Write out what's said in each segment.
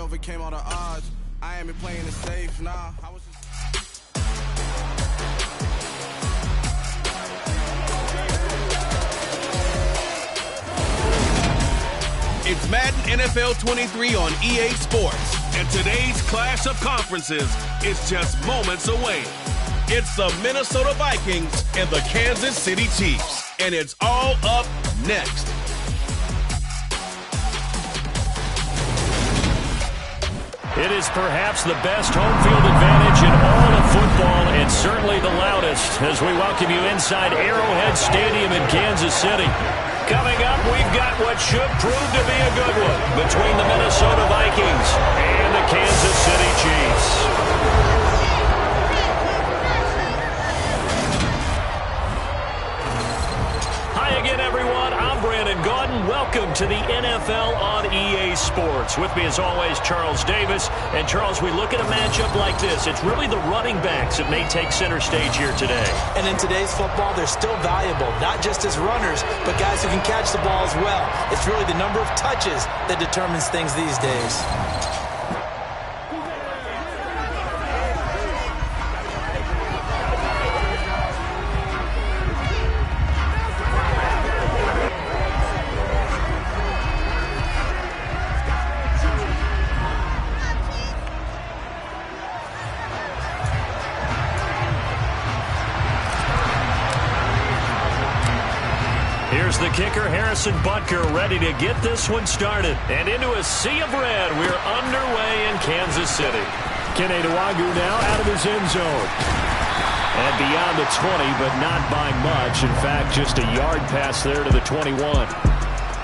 overcame all the odds. I ain't been playing it safe, nah. I was just... It's Madden NFL 23 on EA Sports, and today's clash of conferences is just moments away. It's the Minnesota Vikings and the Kansas City Chiefs, and it's all up next. It is perhaps the best home field advantage in all of football, and certainly the loudest, as we welcome you inside Arrowhead Stadium in Kansas City. Coming up, we've got what should prove to be a good one between the Minnesota Vikings and the Kansas City Chiefs. Hi again, everyone. I'm Brandon Gaudin. Welcome to the NFL on EA Sports. With me, as always, Charles Davis. And, Charles, we look at a matchup like this. It's really the running backs that may take center stage here today. And in today's football, they're still valuable, not just as runners, but guys who can catch the ball as well. It's really the number of touches that determines things these days. Here's the kicker, Harrison Butker, ready to get this one started. And into a sea of red, we're underway in Kansas City. Kene Nwangwu now out of his end zone. And beyond the 20, but not by much. In fact, just a yard pass there to the 21.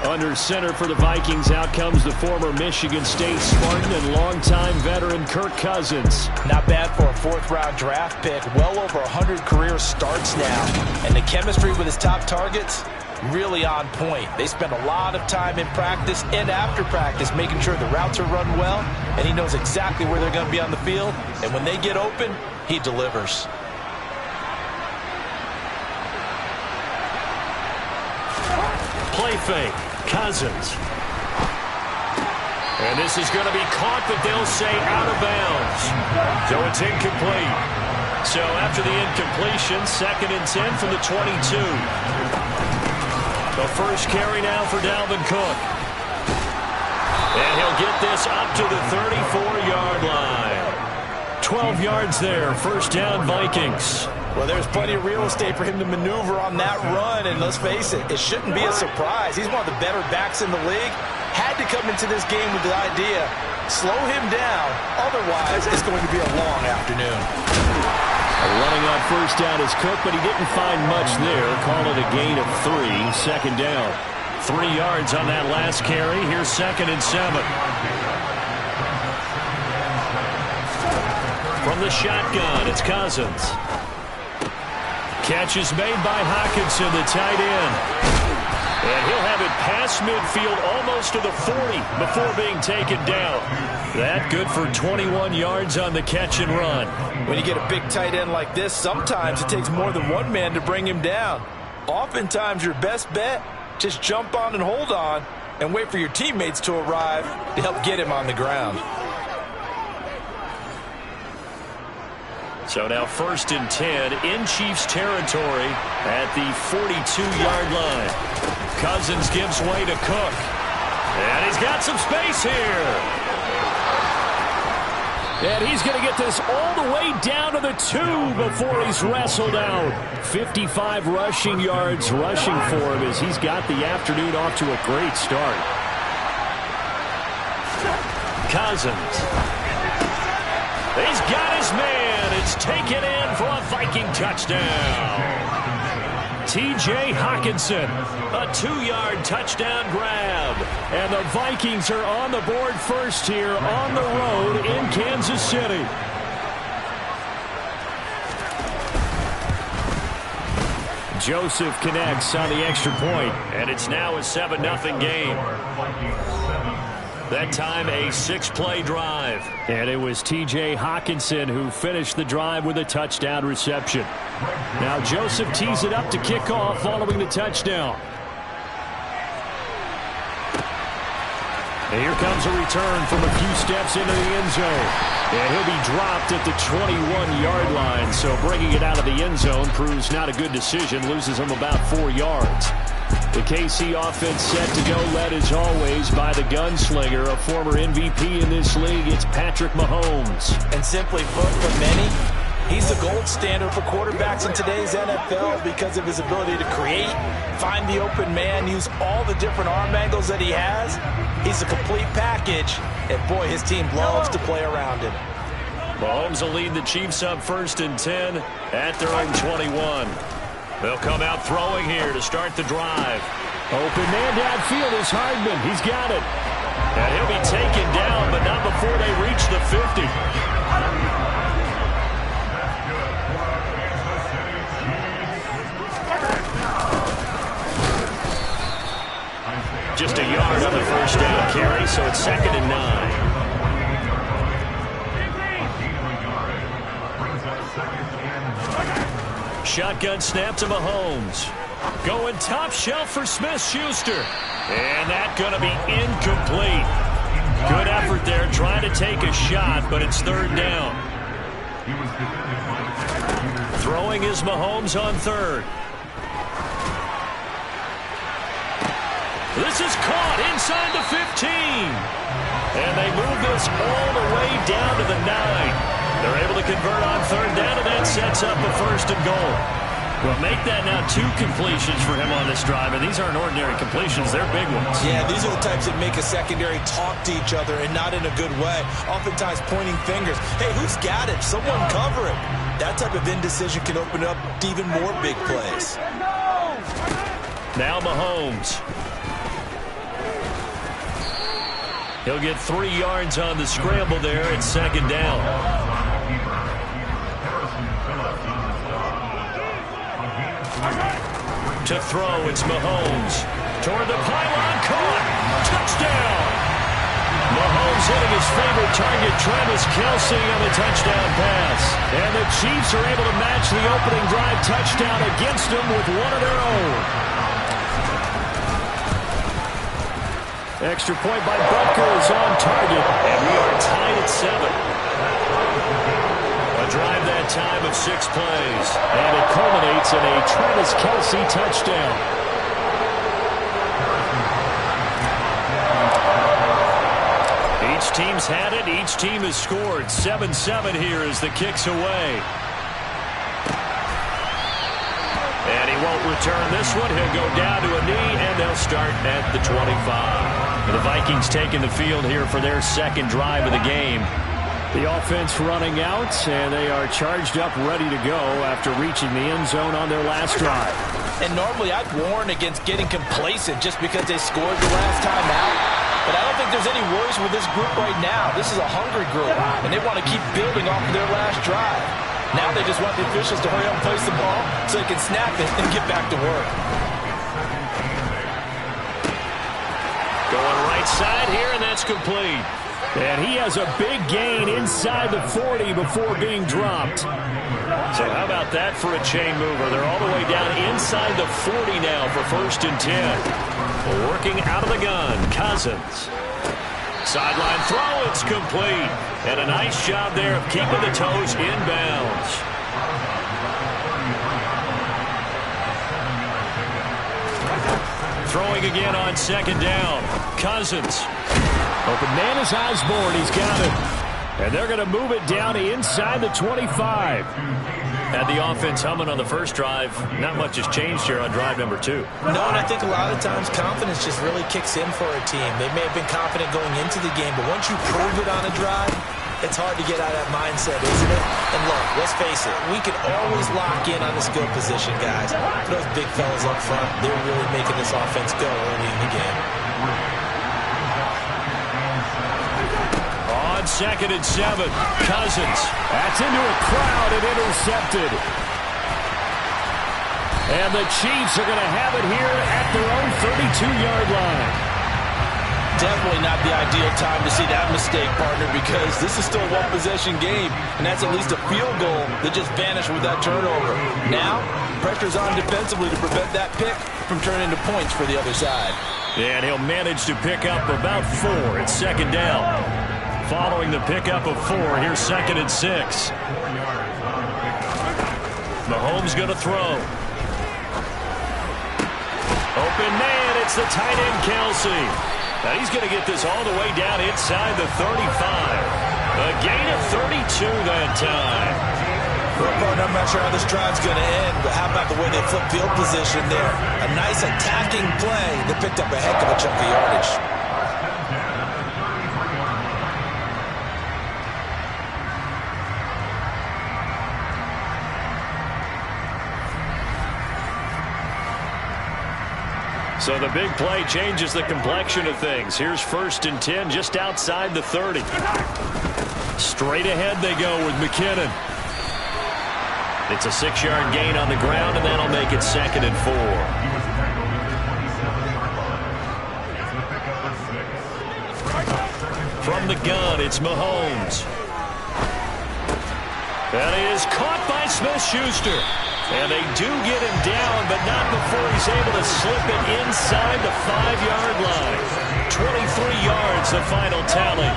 Under center for the Vikings, out comes the former Michigan State Spartan and longtime veteran Kirk Cousins. Not bad for a fourth-round draft pick. Well over 100 career starts now. And the chemistry with his top targets, really on point. They spend a lot of time in practice and after practice making sure the routes are run well, and he knows exactly where they're going to be on the field. And when they get open, he delivers. Play fake. Cousins. And this is going to be caught, but they'll say out of bounds. So it's incomplete. So after the incompletion, 2nd and 10 from the 22. The first carry now for Dalvin Cook. And he'll get this up to the 34-yard line. 12 yards there, first down Vikings. Well, there's plenty of real estate for him to maneuver on that run, and let's face it, it shouldn't be a surprise. He's one of the better backs in the league. Had to come into this game with the idea, slow him down, otherwise it's going to be a long afternoon. Running on first down is Cook, but he didn't find much there. Call it a gain of 3, 2nd down. 3 yards on that last carry. Here's 2nd and 7. From the shotgun, it's Cousins. Catch is made by Hockenson, the tight end. And he'll have it past midfield almost to the 40 before being taken down. That good for 21 yards on the catch and run. When you get a big tight end like this, sometimes it takes more than one man to bring him down. Oftentimes your best bet, just jump on and hold on and wait for your teammates to arrive to help get him on the ground. So now 1st and 10 in Chiefs territory at the 42-yard line. Cousins gives way to Cook. And he's got some space here. And he's going to get this all the way down to the 2 before he's wrestled out. 55 rushing yards rushing for him as he's got the afternoon off to a great start. Cousins. He's got his man. It's taken in for a Viking touchdown. T.J. Hockenson, a 2-yard touchdown grab. And the Vikings are on the board first here on the road in Kansas City. Joseph connects on the extra point, and it's now a 7-0 game. That time a 6-play drive. And it was T.J. Hockenson who finished the drive with a touchdown reception. Now Joseph tees it up to kick off following the touchdown. And here comes a return from a few steps into the end zone. And he'll be dropped at the 21-yard line. So bringing it out of the end zone proves not a good decision. Loses him about 4 yards. The KC offense set to go, led as always by the gunslinger, a former MVP in this league. It's Patrick Mahomes. And simply put, for many, he's the gold standard for quarterbacks in today's NFL because of his ability to create, find the open man, use all the different arm angles that he has. He's a complete package, and boy, his team loves to play around him. Mahomes will lead the Chiefs up 1st and 10 at their own 21. They'll come out throwing here to start the drive. Open man downfield is Hardman. He's got it. And he'll be taken down, but not before they reach the 50. Just a yard on the first down carry, so it's 2nd and 9. Shotgun snap to Mahomes. Going top shelf for Smith-Schuster. And that going to be incomplete. Good effort there trying to take a shot, but it's 3rd down. Throwing is Mahomes on 3rd. This is caught inside the 15. And they move this all the way down to the 9. They're able to convert on 3rd down, and that sets up a 1st and goal. Well, make that now 2 completions for him on this drive, and these aren't ordinary completions. They're big ones. Yeah, these are the types that make a secondary talk to each other, and not in a good way. Oftentimes pointing fingers. Hey, who's got it? Someone cover it. That type of indecision can open up even more big plays. Now Mahomes. He'll get 3 yards on the scramble there at 2nd down. To throw, it's Mahomes. Toward the pylon, caught. Touchdown! Mahomes hitting his favorite target, Travis Kelce, on the touchdown pass. And the Chiefs are able to match the opening drive touchdown against them with one of their own. Extra point by Butker is on target, and we are tied at 7. A drive that time of 6 plays, and it culminates in a Travis Kelce touchdown. Each team's had it. Each team has scored. 7-7 here as the kick's away. And he won't return this one. He'll go down to a knee, and they'll start at the 25. The Vikings taking the field here for their 2nd drive of the game. The offense running out, and they are charged up, ready to go after reaching the end zone on their last drive. And normally I'd warn against getting complacent just because they scored the last time out. But I don't think there's any worries with this group right now. This is a hungry group, and they want to keep building off of their last drive. Now they just want the officials to hurry up and place the ball so they can snap it and get back to work. Going right side here, and that's complete. And he has a big gain inside the 40 before being dropped. So how about that for a chain mover? They're all the way down inside the 40 now for 1st and 10. Working out of the gun, Cousins. Sideline throw, it's complete. And a nice job there of keeping the toes inbounds. Throwing again on 2nd down. Cousins. Open man is Osborne. He's got it. And they're going to move it down inside the 25. Had the offense humming on the first drive. Not much has changed here on drive number 2. No, and I think a lot of times confidence just really kicks in for a team. They may have been confident going into the game, but once you prove it on a drive, it's hard to get out of that mindset, isn't it? And look, let's face it, we can always lock in on the skill position, guys. Those big fellas up front, they're really making this offense go early in the game. On 2nd and 7, Cousins. That's into a crowd and intercepted. And the Chiefs are going to have it here at their own 32-yard line. Definitely not the ideal time to see that mistake, partner, because this is still a one-possession game, and that's at least a field goal that just vanished with that turnover. Now, pressure's on defensively to prevent that pick from turning into points for the other side. And he'll manage to pick up about 4. It's second down. Following the pickup of 4, here's 2nd and 6. Mahomes going to throw. Open man, it's the tight end, Kelsey. Now he's going to get this all the way down inside the 35. A gain of 32 that time. I'm not sure how this drive's going to end, but how about the way they flip field position there? A nice attacking play that picked up a heck of a chunk of yardage. So the big play changes the complexion of things. Here's 1st and 10 just outside the 30. Straight ahead they go with McKinnon. It's a 6-yard gain on the ground, and that'll make it 2nd and 4. From the gun, it's Mahomes. That is caught by Smith-Schuster. And they do get him down, but not before he's able to slip it inside the 5-yard line. 23 yards, the final tally.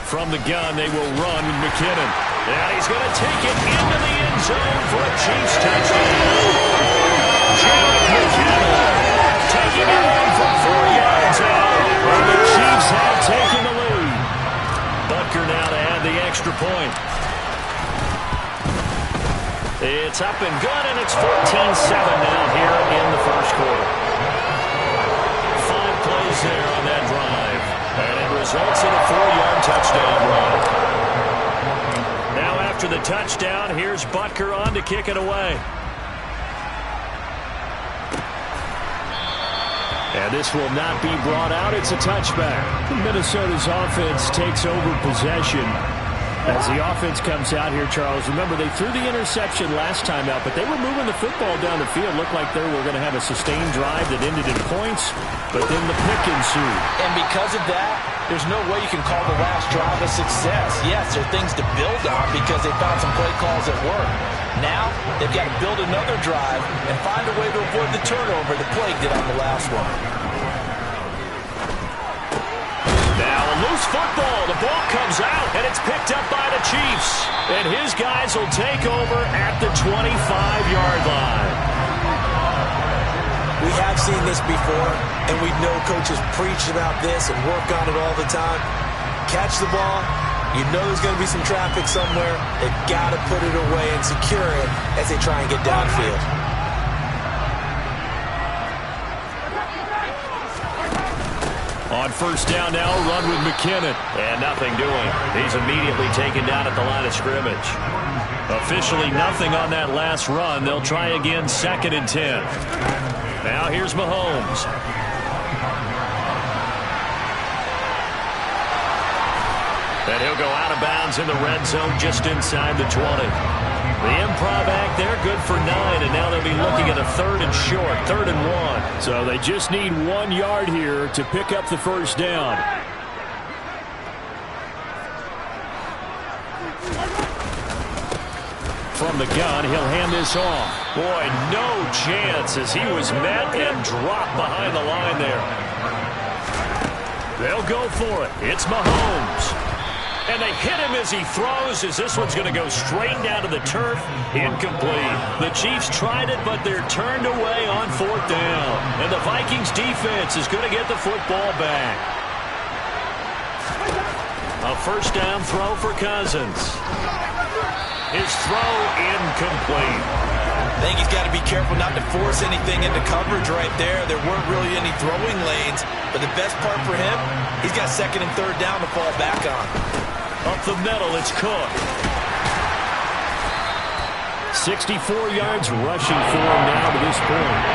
From the gun, they will run with McKinnon. And he's going to take it into the end zone for a Chiefs touchdown. Jared McKinnon taking it in from 4 yards out. And the Chiefs have taken the lead. Butker now to add the extra point. It's up and good, and it's 14-7 now here in the first quarter. 5 plays there on that drive, and it results in a 4-yard touchdown run. Now after the touchdown, here's Butker on to kick it away. And this will not be brought out. It's a touchback. Minnesota's offense takes over possession. As the offense comes out here, Charles, remember they threw the interception last time out, but they were moving the football down the field. Looked like they were going to have a sustained drive that ended in points, but then the pick ensued. And because of that, there's no way you can call the last drive a success. Yes, there are things to build on because they found some play calls that work. Now, they've got to build another drive and find a way to avoid the turnover that plagued it on the last one. Now a loose football. The ball comes out, and it's picked up by the Chiefs. And his guys will take over at the 25-yard line. We have seen this before, and we know coaches preach about this and work on it all the time. Catch the ball. You know there's going to be some traffic somewhere. They've got to put it away and secure it as they try and get downfield. On first down now, run with McKinnon. And nothing doing. He's immediately taken down at the line of scrimmage. Officially nothing on that last run. They'll try again 2nd and 10. Now here's Mahomes. And he'll go out of bounds in the red zone just inside the 20. The improv act there, good for 9, and now they'll be looking at a 3rd and short, 3rd and 1. So they just need 1 yard here to pick up the first down. From the gun, he'll hand this off. Boy, no chance as he was met and dropped behind the line there. They'll go for it. It's Mahomes. And they hit him as he throws, as this one's going to go straight down to the turf. Incomplete. The Chiefs tried it, but they're turned away on 4th down. And the Vikings defense is going to get the football back. A first down throw for Cousins. His throw incomplete. I think he's got to be careful not to force anything into coverage right there. There weren't really any throwing lanes, but the best part for him, he's got 2nd and 3rd down to fall back on. Up the middle, it's Cook. 64 yards rushing for him now to this point.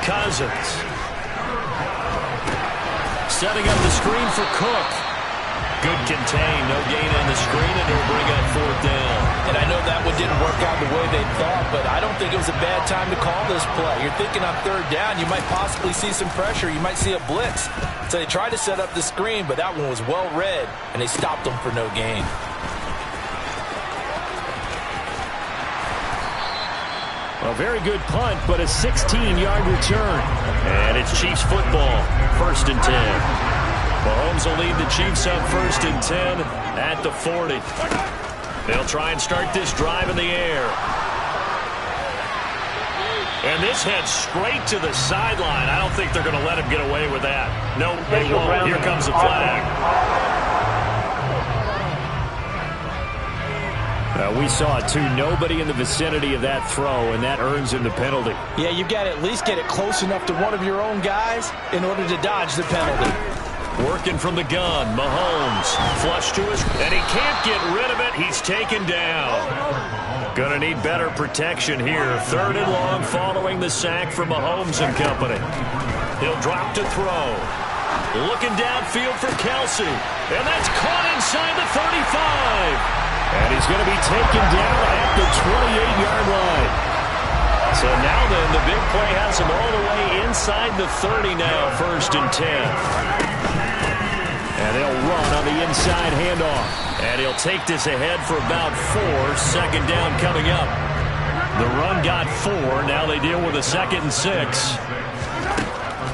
Cousins. Setting up the screen for Cook. Good contain, no gain on the screen, and it'll bring up 4th down. And I know that would didn't work out the way they thought, but I don't think it was a bad time to call this play. You're thinking on third down, you might possibly see some pressure. You might see a blitz. So they tried to set up the screen, but that one was well read, and they stopped them for no gain. A very good punt, but a 16-yard return. And it's Chiefs football, 1st and 10. Mahomes will lead the Chiefs up 1st and 10 at the 40. They'll try and start this drive in the air. And this heads straight to the sideline. I don't think they're going to let him get away with that. No, they won't. Here comes the flag. We saw it, too. Nobody in the vicinity of that throw, and that earns him the penalty. Yeah, you've got to at least get it close enough to one of your own guys in order to dodge the penalty. Working from the gun, Mahomes. Flush to his, and he can't get rid of it. He's taken down. Gonna need better protection here. 3rd and long following the sack from Mahomes and company. He'll drop to throw. Looking downfield for Kelsey. And that's caught inside the 35. And he's going to be taken down at the 28-yard line. So now then, the big play has him all the way inside the 30 now, 1st and 10. And they'll run on the inside handoff. And he'll take this ahead for about 4. 2nd down coming up. The run got 4. Now they deal with a 2nd and 6.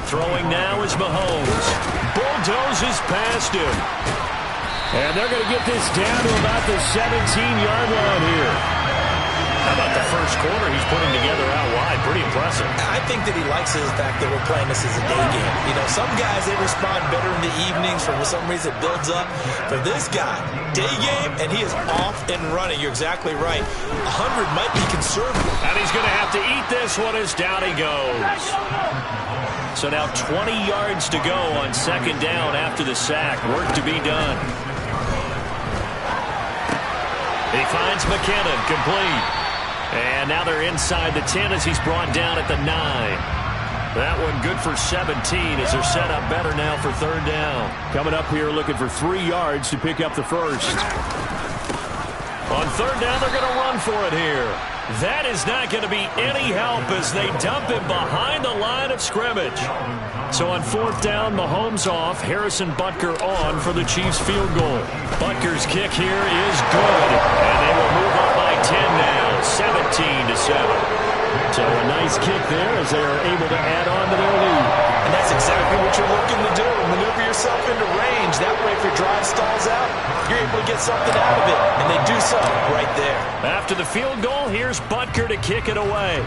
Throwing now is Mahomes. Bulldozes past him. And they're going to get this down to about the 17-yard line here. How about the first quarter he's putting together out wide? Pretty impressive. I think that he likes the fact that we're playing this as a day game. You know, some guys, they respond better in the evenings. For some reason, it builds up. For this guy, day game, and he is off and running. You're exactly right. 100 might be conservative. And he's going to have to eat this one as down he goes. So now 20 yards to go on 2nd down after the sack. Work to be done. He finds McKinnon, complete. And now they're inside the 10 as he's brought down at the 9. That one good for 17 as they're set up better now for 3rd down. Coming up here looking for 3 yards to pick up the first. On 3rd down, they're going to run for it here. That is not going to be any help as they dump him behind the line of scrimmage. So on 4th down, Mahomes off, Harrison Butker on for the Chiefs field goal. Butker's kick here is good, and they will move up by 10 now, 17-7. So a nice kick there as they are able to add on to their lead. And that's exactly what you're looking to do. Maneuver yourself into range. That way, if your drive stalls out, you're able to get something out of it. And they do so right there. After the field goal, here's Butker to kick it away.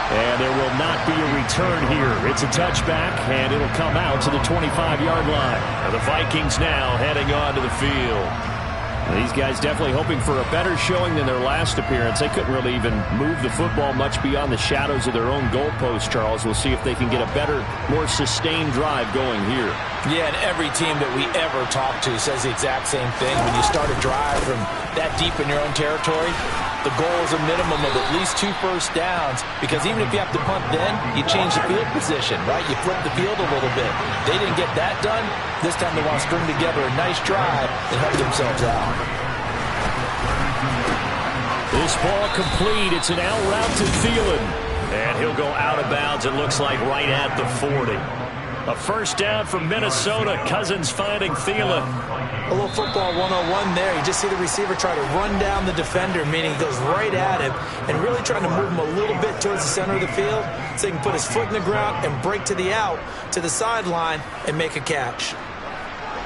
And there will not be a return here. It's a touchback, and it'll come out to the 25-yard line. And the Vikings now heading on to the field. These guys definitely hoping for a better showing than their last appearance. They couldn't really even move the football much beyond the shadows of their own goalpost, Charles. We'll see if they can get a better, more sustained drive going here. Yeah, and every team that we ever talk to says the exact same thing. When you start a drive from that deep in your own territory, the goal is a minimum of at least 2 first downs, because even if you have to punt then, you change the field position, right? You flip the field a little bit. They didn't get that done. This time they want to string together a nice drive and help themselves out. This ball complete. It's an out route to Thielen. And he'll go out of bounds, it looks like, right at the 40. A first down from Minnesota. Cousins finding Thielen. A little football 101 there. You just see the receiver try to run down the defender, meaning he goes right at him and really trying to move him a little bit towards the center of the field so he can put his foot in the ground and break to the out, to the sideline, and make a catch.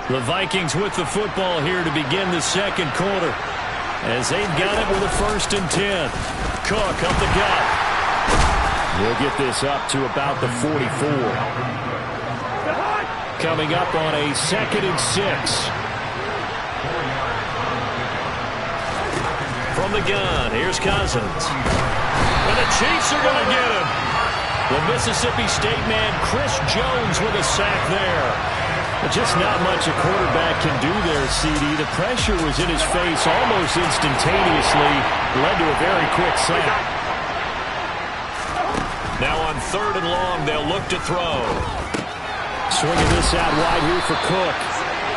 The Vikings with the football here to begin the second quarter as they've got it with a 1st and 10. Cook up the gut. We'll get this up to about the 44. Coming up on a 2nd and 6. From the gun, here's Cousins. And the Chiefs are going to get him. The Mississippi State man, Chris Jones, with a sack there. But just not much a quarterback can do there, CD. The pressure was in his face almost instantaneously. Led to a very quick sack. Now on 3rd and long, they'll look to throw. Swinging this out wide here for Cook.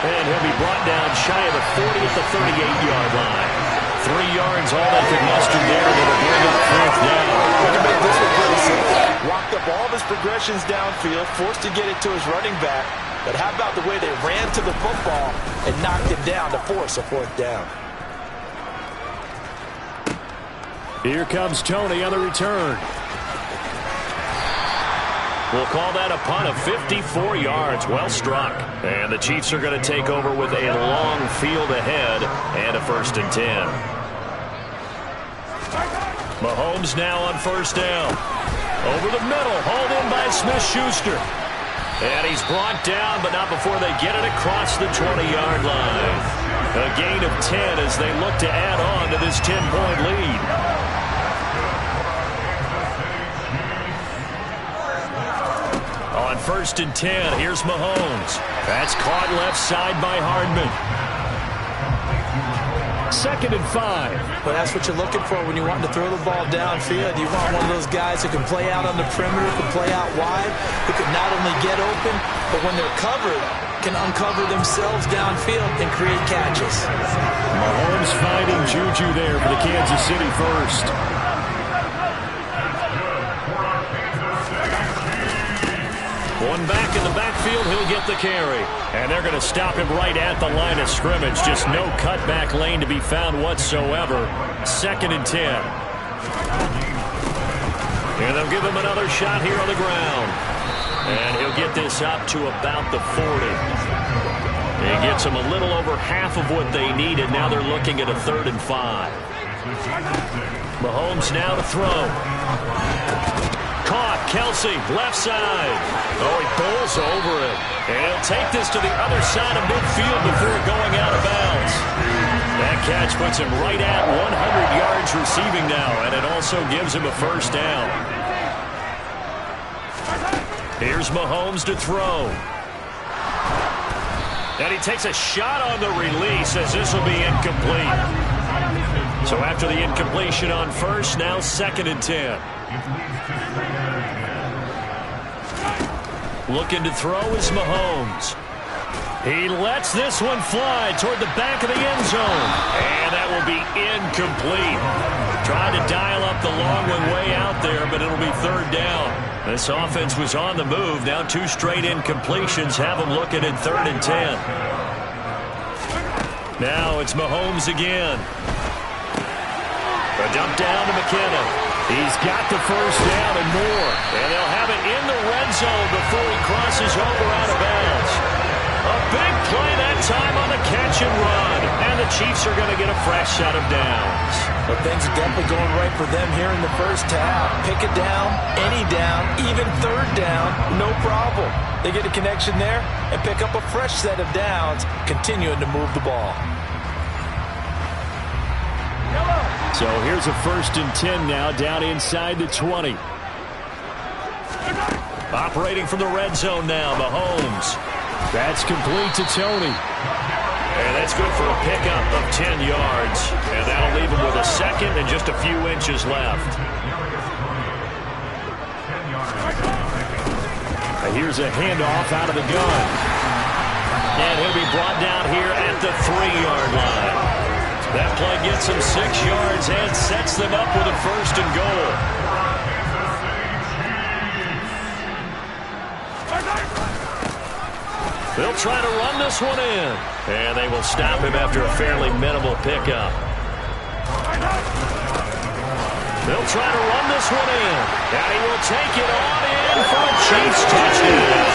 And he'll be brought down shy of the 40 at the 38-yard line. 3 yards, all they could muster there, and it'll bring up 4th down. Look at this, this was pretty simple. Walked up all of his progressions downfield, forced to get it to his running back. But how about the way they ran to the football and knocked him down to force a 4th down? Here comes Tony on the return. We'll call that a punt of 54 yards. Well struck. And the Chiefs are going to take over with a long field ahead and a 1st and 10. Mahomes now on 1st down. Over the middle, hauled in by Smith-Schuster. And he's brought down, but not before they get it across the 20-yard line. A gain of 10 as they look to add on to this 10-point lead. On 1st and 10, here's Mahomes. That's caught left side by Hardman. 2nd and 5. But that's what you're looking for when you want to throw the ball downfield. You want one of those guys who can play out on the perimeter, can play out wide, who can not only get open, but when they're covered, can uncover themselves downfield and create catches. Mahomes finding Juju there for the Kansas City first. One back in the backfield, he'll get the carry. And they're going to stop him right at the line of scrimmage. Just no cutback lane to be found whatsoever. 2nd and 10. And they'll give him another shot here on the ground. And he'll get this up to about the 40. He gets them a little over half of what they needed. Now they're looking at a 3rd and 5. Mahomes now to throw. Caught, Kelsey, left side. Oh, he bowls over it. And he'll take this to the other side of midfield before going out of bounds. That catch puts him right at 100 yards receiving now, and it also gives him a 1st down. Here's Mahomes to throw. And he takes a shot on the release as this will be incomplete. So after the incompletion on 1st, now 2nd and 10. Looking to throw is Mahomes. He lets this one fly toward the back of the end zone. And that will be incomplete. Trying to dial up the long one way out there, but it'll be 3rd down. This offense was on the move. Now 2 straight incompletions have them looking at 3rd and 10. Now it's Mahomes again. A dump down to McKinnon. He's got the 1st down and more. And they'll have it in the red zone before he crosses over out of bounds. A big play that time on the catch and run. And the Chiefs are going to get a fresh set of downs. But things are definitely going right for them here in the 1st half. Pick a down, any down, even 3rd down, no problem. They get a connection there and pick up a fresh set of downs, continuing to move the ball. So here's a 1st and 10 now, down inside the 20. Operating from the red zone now, Mahomes. That's complete to Tony. And that's good for a pickup of 10 yards. And that'll leave him with a 2nd and just a few inches left. Here's a handoff out of the gun. And he'll be brought down here at the 3-yard line. That play gets them 6 yards and sets them up with a 1st and goal. They'll try to run this one in. And they will stop him after a fairly minimal pickup. They'll try to run this one in. And he will take it on in for a Chiefs touchdown.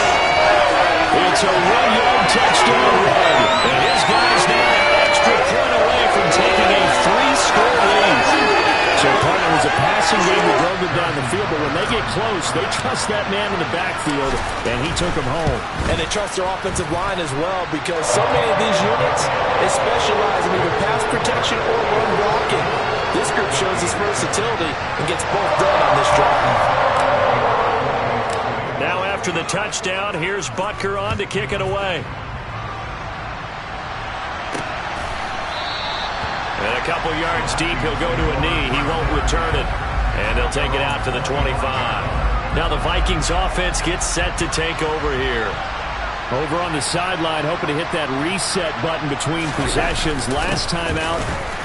It's a 1-yard touchdown run. And his guys now an extra point away from taking a 3-score lead. So part of it was a passing game that drove them down the field, but when they get close, they trust that man in the backfield, and he took them home. And they trust their offensive line as well, because so many of these units, they specialize in either pass protection or run blocking. This group shows its versatility and gets both done on this drive. Now after the touchdown, here's Butker on to kick it away. And a couple yards deep, he'll go to a knee. He won't return it. And they'll take it out to the 25. Now the Vikings offense gets set to take over here. Over on the sideline, hoping to hit that reset button between possessions. Last time out,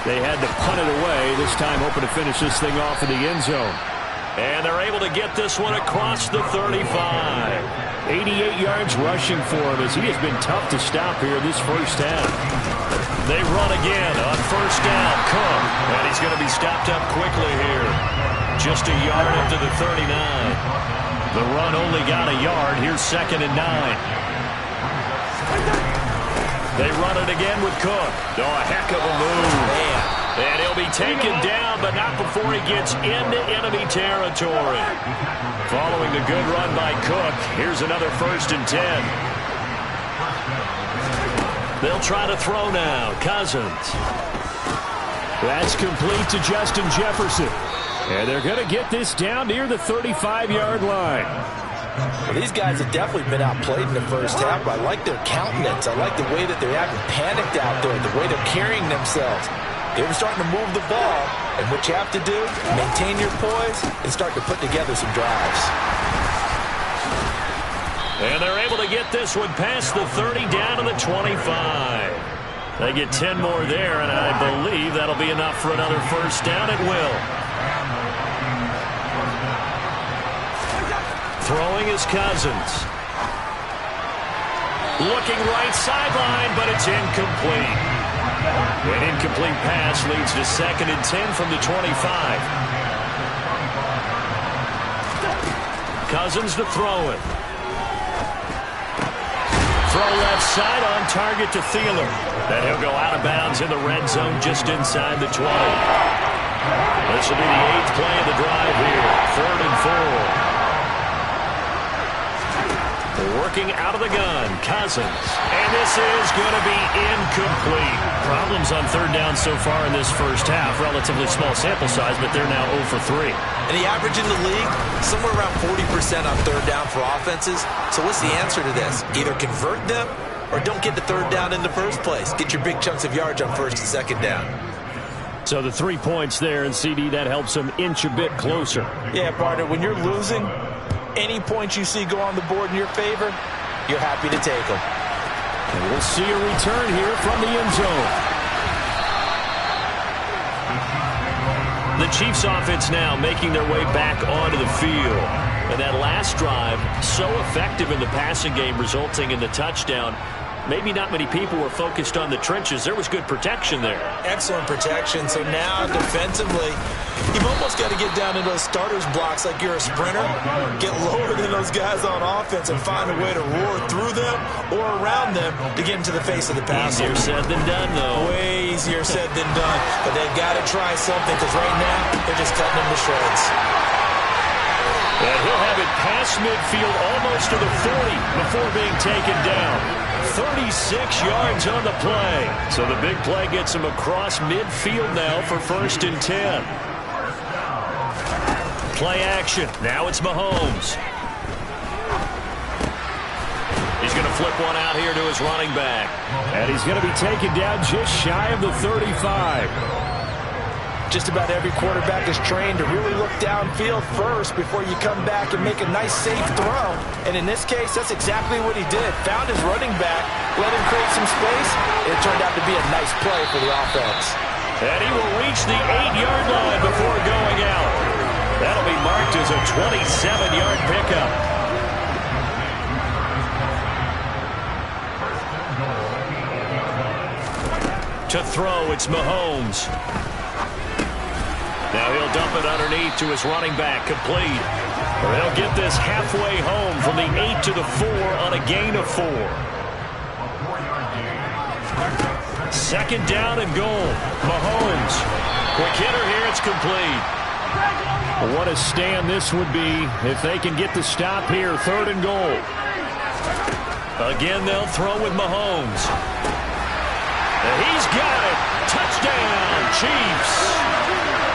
they had to punt it away. This time, hoping to finish this thing off in the end zone. And they're able to get this one across the 35. 88 yards rushing for him as he has been tough to stop here this first half. They run again on first down. Cook. And he's going to be stopped up quickly here. Just a yard up to the 39. The run only got a yard. Here's 2nd and 9. They run it again with Cook. Oh, a heck of a move. Man. And he'll be taken down, but not before he gets into enemy territory. Following the good run by Cook, here's another 1st and 10. They'll try to throw now. Cousins. That's complete to Justin Jefferson. And they're going to get this down near the 35-yard line. Well, these guys have definitely been outplayed in the first half, but I like their countenance. I like the way that they're acting panicked out there, the way they're carrying themselves. They were starting to move the ball, and what you have to do, maintain your poise and start to put together some drives. And they're able to get this one past the 30 down to the 25. They get 10 more there, and I believe that'll be enough for another first down. It will. Throwing is Cousins. Looking right sideline, but it's incomplete. An incomplete pass leads to 2nd and 10 from the 25. Cousins to throw it. Throw left side on target to Thielen. And he'll go out of bounds in the red zone just inside the 20. This will be the 8th play of the drive here. 3rd and 4. Working out of the gun, Cousins. And this is going to be incomplete. Problems on 3rd down so far in this first half. Relatively small sample size, but they're now 0 for 3. And the average in the league, somewhere around 40% on 3rd down for offenses. So what's the answer to this? Either convert them or don't get the 3rd down in the first place. Get your big chunks of yards on 1st and 2nd down. So the 3 points there, and CD, that helps them inch a bit closer. Yeah, partner, when you're losing, any points you see go on the board in your favor, you're happy to take them. And we'll see a return here from the end zone. The Chiefs offense now making their way back onto the field. And that last drive, so effective in the passing game, resulting in the touchdown. Maybe not many people were focused on the trenches. There was good protection there. Excellent protection. So now defensively, you've almost got to get down to those starters blocks like you're a sprinter. Get lower than those guys on offense and find a way to roar through them or around them to get into the face of the passer. Easier said than done, though. Way easier said than done. But they've got to try something because right now they're just cutting them to shreds. And he'll have it past midfield almost to the 40 before being taken down. 36 yards on the play. So the big play gets him across midfield now for 1st and 10. Play action. Now it's Mahomes. He's going to flip one out here to his running back. And he's going to be taken down just shy of the 35. Just about every quarterback is trained to really look downfield first before you come back and make a nice, safe throw. And in this case, that's exactly what he did. Found his running back, let him create some space, and it turned out to be a nice play for the offense. And he will reach the 8-yard line before going out. That'll be marked as a 27-yard pickup. To throw, it's Mahomes. Now he'll dump it underneath to his running back, complete. They'll get this halfway home from the 8 to the 4 on a gain of 4. 2nd down and goal. Mahomes. Quick hitter here, it's complete. What a stand this would be if they can get the stop here. 3rd and goal. Again, they'll throw with Mahomes. And he's got it. Touchdown, Chiefs.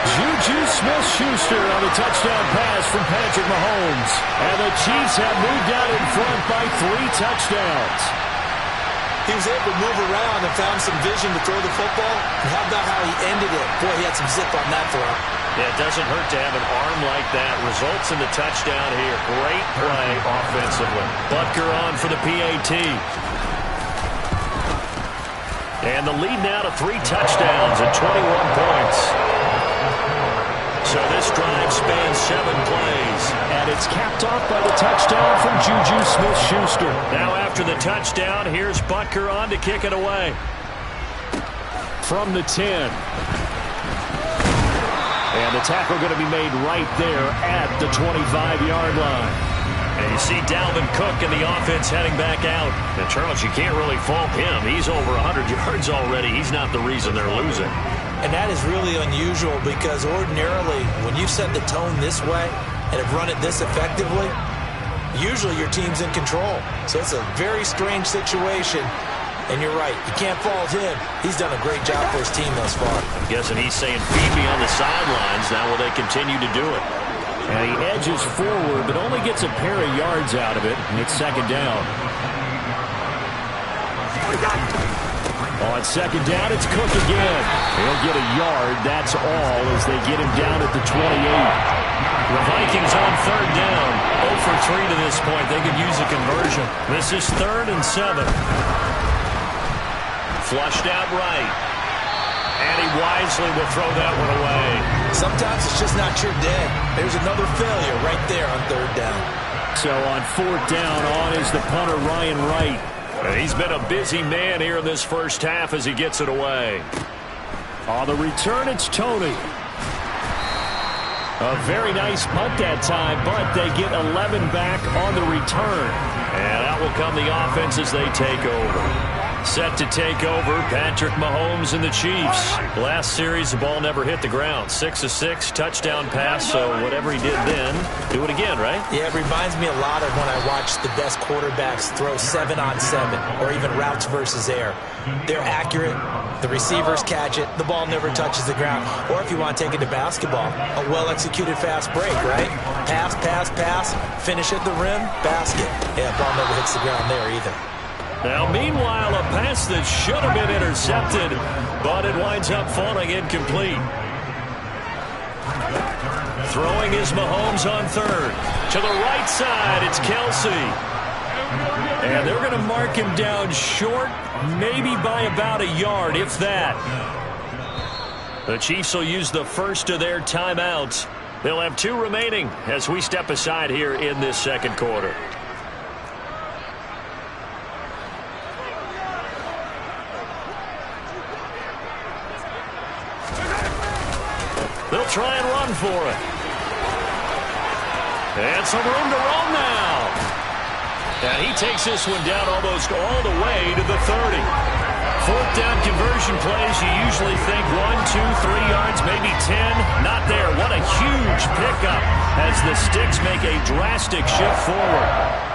Juju Smith-Schuster on the touchdown pass from Patrick Mahomes. And the Chiefs have moved out in front by 3 touchdowns. He was able to move around and found some vision to throw the football. And how about how he ended it? Boy, he had some zip on that throw. Yeah, it doesn't hurt to have an arm like that. Results in the touchdown here. Great play offensively. Butker on for the PAT. And the lead now to 3 touchdowns and 21 points. So this drive spans 7 plays. And it's capped off by the touchdown from Juju Smith-Schuster. Now after the touchdown, here's Butker on to kick it away. From the 10. And the tackle going to be made right there at the 25-yard line. And you see Dalvin Cook and the offense heading back out. And Charles, you can't really fault him. He's over 100 yards already. He's not the reason they're losing. And that is really unusual because ordinarily when you set the tone this way and have run it this effectively, usually your team's in control. So it's a very strange situation. And you're right, you can't fault him. He's done a great job for his team thus far. I'm guessing he's saying, feed me on the sidelines. Now will they continue to do it? And he edges forward, but only gets a pair of yards out of it, and it's second down. On second down, it's Cook again. He'll get a yard, that's all, as they get him down at the 28. The Vikings on third down. 0 for 3 to this point. They could use a conversion. This is 3rd and 7. Flushed out right. And he wisely will throw that one away. Sometimes it's just not your day. There's another failure right there on third down. So on 4th down, on is the punter, Ryan Wright. And he's been a busy man here in this first half as he gets it away. On the return, it's Tony. A very nice punt that time, but they get 11 back on the return. And out will come the offense as they take over. Set to take over, Patrick Mahomes and the Chiefs. Last series, the ball never hit the ground. 6 of 6, touchdown pass, so whatever he did then, do it again, right? Yeah, it reminds me a lot of when I watch the best quarterbacks throw 7-on-7 or even routes versus air. They're accurate. The receivers catch it. The ball never touches the ground. Or if you want to take it to basketball, a well-executed fast break, right? Pass, pass, pass, finish at the rim, basket. Yeah, ball never hits the ground there either. Now, meanwhile, a pass that should have been intercepted, but it winds up falling incomplete. Throwing is Mahomes on third. To the right side, it's Kelsey. And they're going to mark him down short, maybe by about a yard, if that. The Chiefs will use the first of their timeouts. They'll have 2 remaining as we step aside here in this second quarter. They'll try and run for it. And some room to roam now. And he takes this one down almost all the way to the 30. 4th down conversion plays, you usually think 1, 2, 3 yards, maybe 10. Not there. What a huge pickup as the Sticks make a drastic shift forward.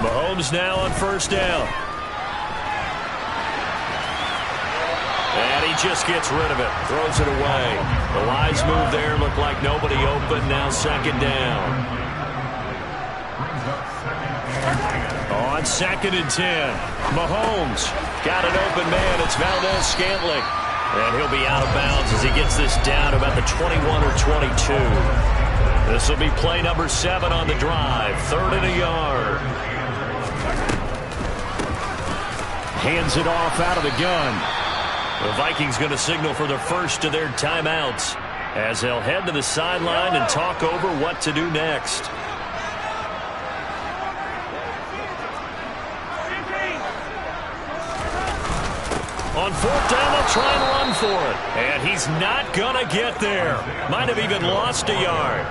Mahomes now on first down. And he just gets rid of it. Throws it away. The lines move there. Look like nobody open. Now second down. On 2nd and 10. Mahomes got an open man. It's Valdez-Scantling. And he'll be out of bounds as he gets this down to about the 21 or 22. This will be play number 7 on the drive. 3rd and a yard. Hands it off out of the gun. The Vikings going to signal for the first of their timeouts as they'll head to the sideline and talk over what to do next. On 4th down, they'll try and run for it. And he's not going to get there. Might have even lost a yard.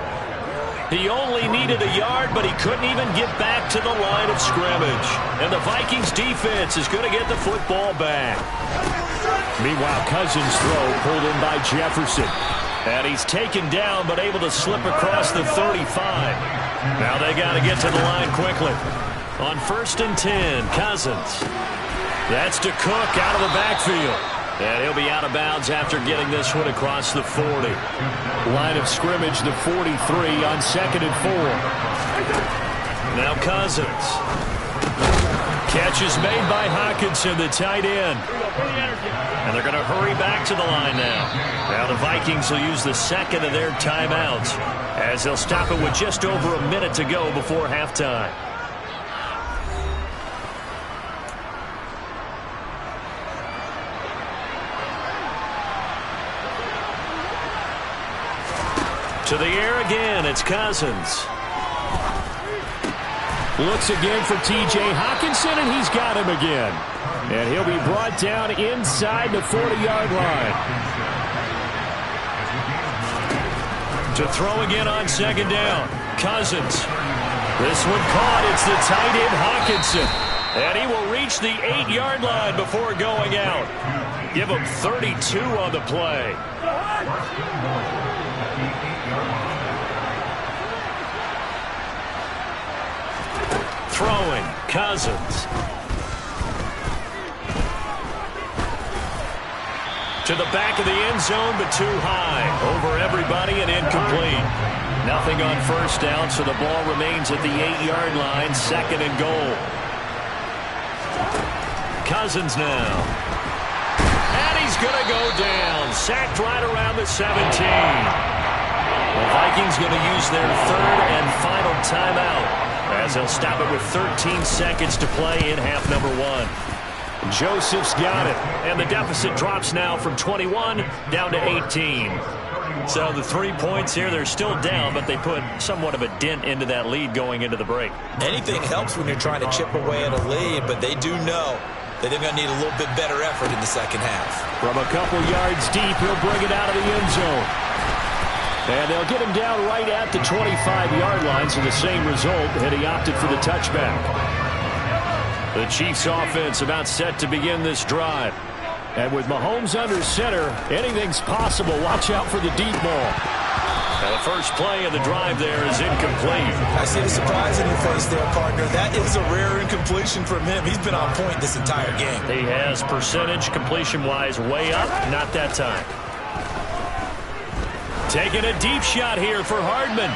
He only needed a yard, but he couldn't even get back to the line of scrimmage. And the Vikings defense is going to get the football back. Meanwhile, Cousins' throw pulled in by Jefferson. And he's taken down, but able to slip across the 35. Now they got to get to the line quickly. On 1st and 10, Cousins. That's to Cook out of the backfield. And he'll be out of bounds after getting this one across the 40. Line of scrimmage, the 43 on 2nd and 4. Now Cousins. Catch is made by Hockenson, the tight end. And they're going to hurry back to the line now. Now the Vikings will use the second of their timeouts as they'll stop it with just over a minute to go before halftime. To the air again, it's Cousins. Looks again for T.J. Hockenson, and he's got him again. And he'll be brought down inside the 40-yard line. To throw again on 2nd down, Cousins. This one caught. It's the tight end Hockenson. And he will reach the 8-yard line before going out. Give him 32 on the play. Throwing, Cousins. To the back of the end zone, but too high. Over everybody and incomplete. Nothing on 1st down, so the ball remains at the 8-yard line, 2nd and goal. Cousins now. And he's going to go down. Sacked right around the 17. The Vikings going to use their 3rd and final timeout, as they'll stop it with 13 seconds to play in half number 1. Joseph's got it, and the deficit drops now from 21 down to 18. So the 3 points here, they're still down, but they put somewhat of a dent into that lead going into the break. Anything helps when you're trying to chip away at a lead, but they do know that they're going to need a little bit better effort in the second half. From a couple yards deep, he'll bring it out of the end zone. And they'll get him down right at the 25-yard line, so the same result had he opted for the touchback. The Chiefs offense about set to begin this drive. And with Mahomes under center, anything's possible. Watch out for the deep ball. And the first play of the drive there is incomplete. I see the surprise in your face there, partner. That is a rare incompletion from him. He's been on point this entire game. He has percentage completion-wise way up. Not that time. Taking a deep shot here for Hardman.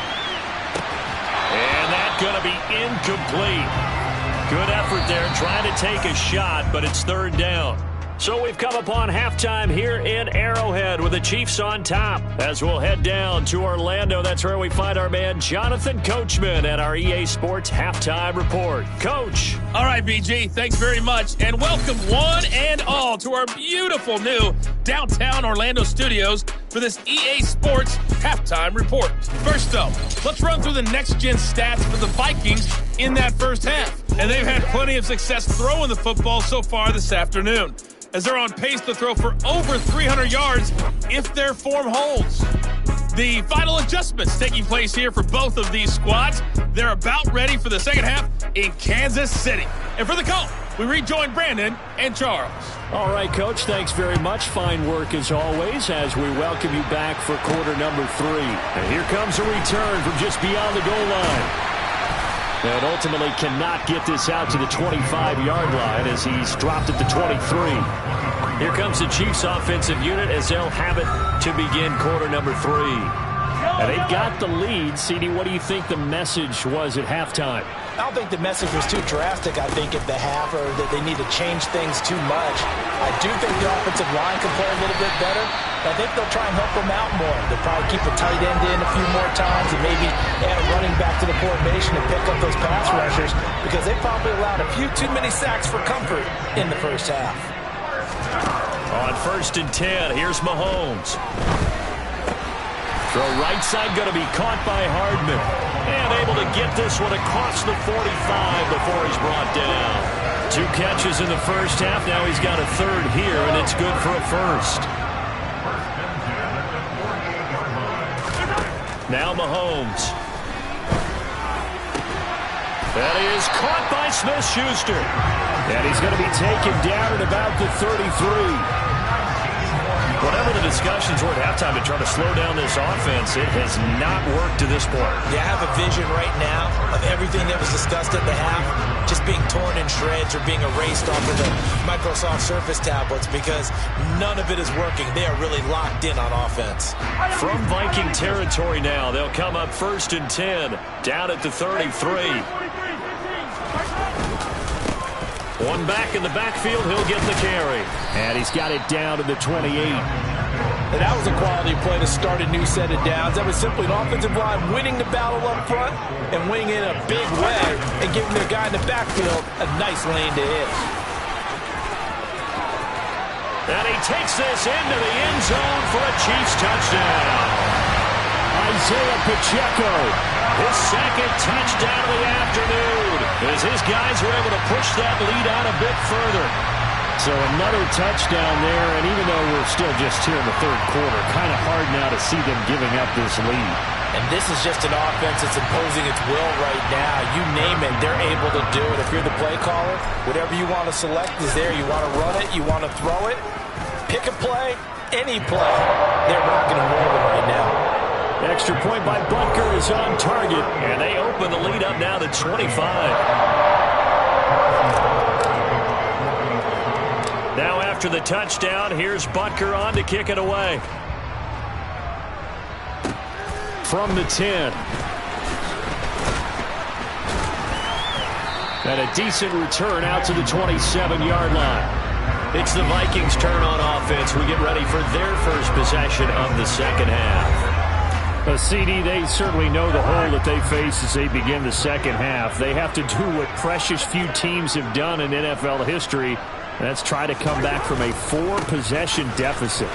And that's going to be incomplete. Good effort there trying to take a shot, but it's 3rd down. So we've come upon halftime here in Arrowhead with the Chiefs on top. As we'll head down to Orlando, that's where we find our man Jonathan Coachman at our EA Sports Halftime Report. Coach. All right, BG, thanks very much. And welcome one and all to our beautiful new downtown Orlando studios for this EA Sports Halftime Report. First up, let's run through the next-gen stats for the Vikings in that first half. And they've had plenty of success throwing the football so far this afternoon, as they're on pace to throw for over 300 yards if their form holds. The final adjustments taking place here for both of these squads. They're about ready for the second half in Kansas City. And for the call, we rejoin Brandon and Charles. All right, Coach, thanks very much. Fine work as always as we welcome you back for quarter number 3. And here comes a return from just beyond the goal line. And ultimately cannot get this out to the 25-yard line as he's dropped at the 23. Here comes the Chiefs offensive unit as they'll have it to begin quarter number 3. And they've got the lead. CD, what do you think the message was at halftime? I don't think the message was too drastic, I think, at the half, or that they need to change things too much. I do think the offensive line can play a little bit better. I think they'll try and help them out more. They'll probably keep the tight end in a few more times and maybe add a running back to the formation and pick up those pass rushers, because they probably allowed a few too many sacks for comfort in the first half. On 1st and 10, here's Mahomes. Throw right side going to be caught by Hardman. And able to get this one across the 45 before he's brought down. 2 catches in the first half. Now he's got a 3rd here, and it's good for a 1st. Now Mahomes. That is caught by Smith-Schuster. And he's going to be taken down at about the 33. Whatever the discussions were at halftime to try to slow down this offense, it has not worked to this point. Yeah, I have a vision right now of everything that was discussed at the half just being torn in shreds or being erased off of the Microsoft Surface tablets because none of it is working. They are really locked in on offense. From Viking territory now, they'll come up 1st and 10, down at the 33. One back in the backfield, he'll get the carry. And he's got it down to the 28. And that was a quality play to start a new set of downs. That was simply an offensive line winning the battle up front and winning in a big way and giving their guy in the backfield a nice lane to hit. And he takes this into the end zone for a Chiefs touchdown. Isaiah Pacheco. His second touchdown of the afternoon as his guys are able to push that lead out a bit further. So another touchdown there, and even though we're still just here in the third quarter, kind of hard now to see them giving up this lead. And this is just an offense that's imposing its will right now. You name it, they're able to do it. If you're the play caller, whatever you want to select is there. You want to run it, you want to throw it, pick a play, any play. They're rocking and rolling right now. Extra point by Butker is on target. And they open the lead up now to 25. Now after the touchdown, here's Butker on to kick it away. From the 10. And a decent return out to the 27-yard line. It's the Vikings' turn on offense. We get ready for their first possession of the second half. CD, they certainly know the hole that they face as they begin the second half. They have to do what precious few teams have done in NFL history, and that's try to come back from a 4-possession deficit.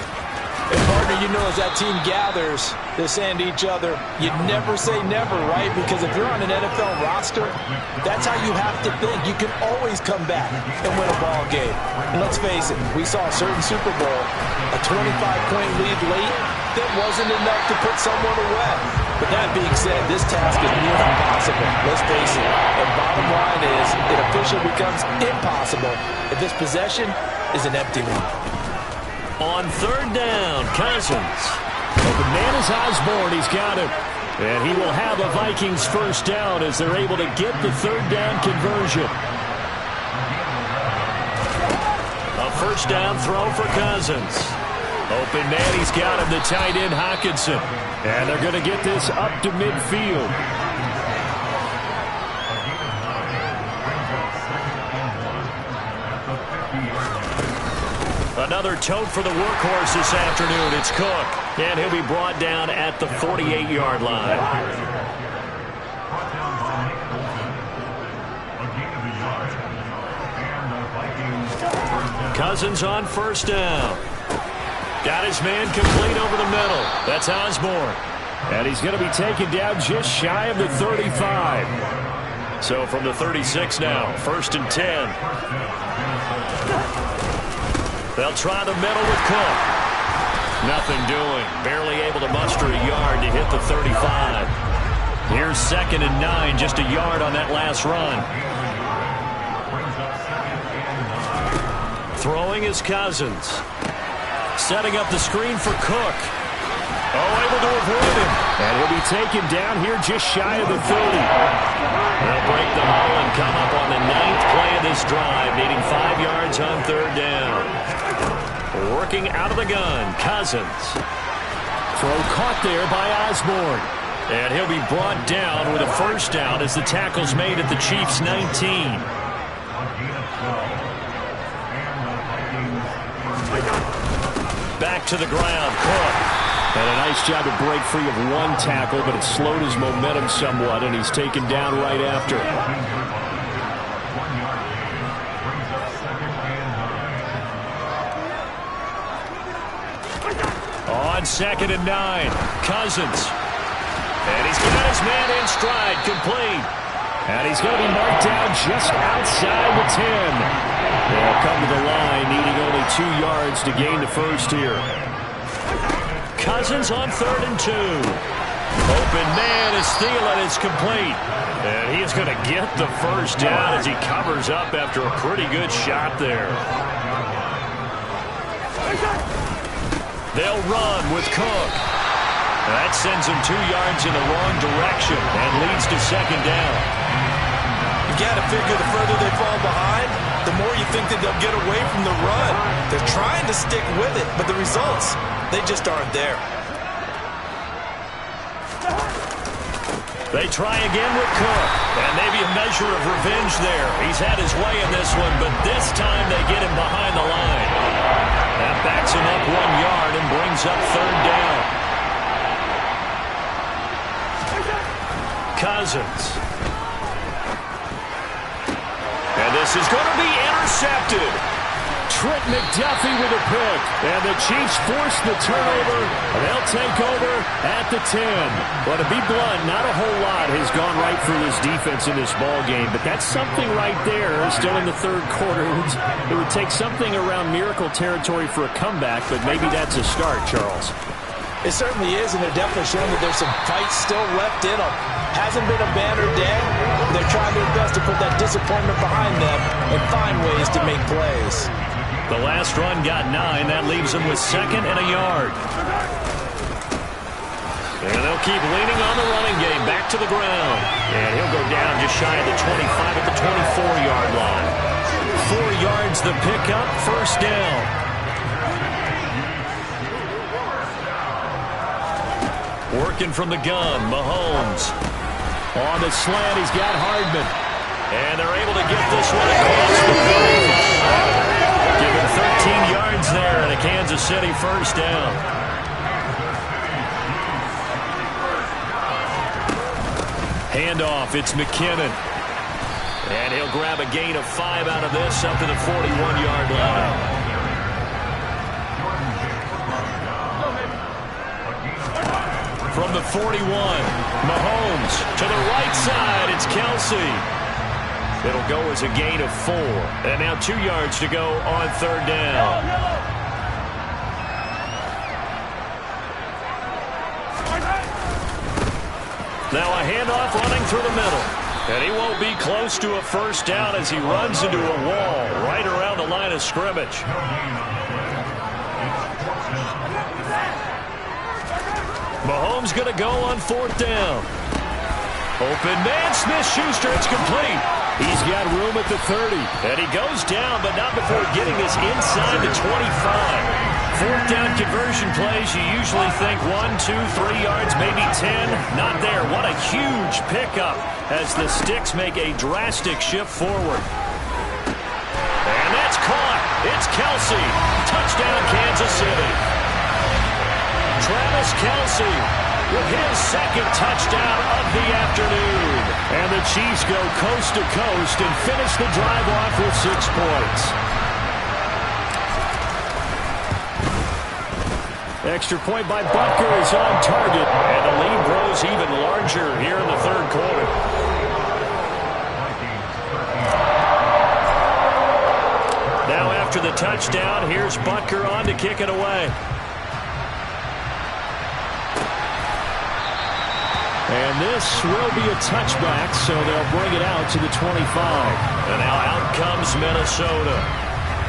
And partner, you know, as that team gathers, they're saying to each other, you never say never, right? Because if you're on an NFL roster, that's how you have to think. You can always come back and win a ball game. And let's face it, we saw a certain Super Bowl, a 25-point lead late, that wasn't enough to put someone away. But that being said, this task is near impossible. Let's face it. And bottom line is, it officially becomes impossible if this possession is an empty one. On third down, Cousins. Well, the man is Osborne. He's got him. And he will have a Vikings first down as they're able to get the third down conversion. A first down throw for Cousins. Open man, he's got him, the tight end Hockenson. And they're going to get this up to midfield. Another tote for the workhorse this afternoon. It's Cook. And he'll be brought down at the 48-yard line. Cousins on first down. Got his man complete over the middle. That's Osborne. And he's going to be taken down just shy of the 35. So from the 36 now, 1st and 10. They'll try the middle with Cook. Nothing doing. Barely able to muster a yard to hit the 35. Here's 2nd and 9, just a yard on that last run. Throwing is Cousins. Setting up the screen for Cook. Oh, able to avoid him. And he'll be taken down here just shy of the 30. They'll break the hull and come up on the 9th play of this drive, needing 5 yards on third down. Working out of the gun, Cousins. Throw caught there by Osborne. And he'll be brought down with a first down as the tackle's made at the Chiefs' 19. Back to the ground, Cook. And a nice job to break free of one tackle, but it slowed his momentum somewhat, and he's taken down right after. On 2nd and 9, Cousins. And he's got his man in stride, complete. And he's going to be marked down just outside the 10. They'll come to the line, needing only 2 yards to gain the first here. Cousins on 3rd and 2. Open man is Thielen. It's complete. And he's going to get the first down as he covers up after a pretty good shot there. They'll run with Cook. That sends him 2 yards in the wrong direction and leads to second down. You got to figure the further they fall behind, the more you think that they'll get away from the run. They're trying to stick with it, but the results, they just aren't there. They try again with Cook, and maybe a measure of revenge there. He's had his way in this one, but this time they get him behind the line. That backs him up 1 yard and brings up third down. Cousins. And this is going to be intercepted. Trent McDuffie with a pick. And the Chiefs force the turnover. They'll take over at the 10. But to be blunt, not a whole lot has gone right for this defense in this ball game. But that's something right there still in the third quarter. It would take something around miracle territory for a comeback, but maybe that's a start, Charles. It certainly is, and they're definitely showing that there's some fight still left in them. Hasn't been a banner day. They're trying their best to put that disappointment behind them and find ways to make plays. The last run got 9. That leaves them with second and a yard. And they'll keep leaning on the running game. Back to the ground. And he'll go down just shy of the 25 at the 24-yard line. 4 yards the pickup, first down. Working from the gun, Mahomes. On the slant, he's got Hardman. And they're able to get this one across the 35. Given 13 yards there and a Kansas City first down. Handoff, it's McKinnon. And he'll grab a gain of 5 out of this up to the 41-yard line. From the 41, Mahomes to the right side, it's Kelsey. It'll go as a gain of 4. And now 2 yards to go on third down. Now a handoff running through the middle. And he won't be close to a first down as he runs into a wall right around the line of scrimmage. Mahomes going to go on fourth down. Open man, Smith-Schuster, it's complete. He's got room at the 30. And he goes down, but not before getting this inside the 25. Fourth down conversion plays, you usually think 1, 2, 3 yards, maybe 10. Not there. What a huge pickup as the sticks make a drastic shift forward. And that's caught. It's Kelsey. Touchdown, Kansas City. Travis Kelsey with his second touchdown of the afternoon. And the Chiefs go coast to coast and finish the drive off with 6 points. Extra point by Butker is on target. And the lead grows even larger here in the third quarter. Now after the touchdown, here's Butker on to kick it away. And this will be a touchback, so they'll bring it out to the 25. And now out comes Minnesota.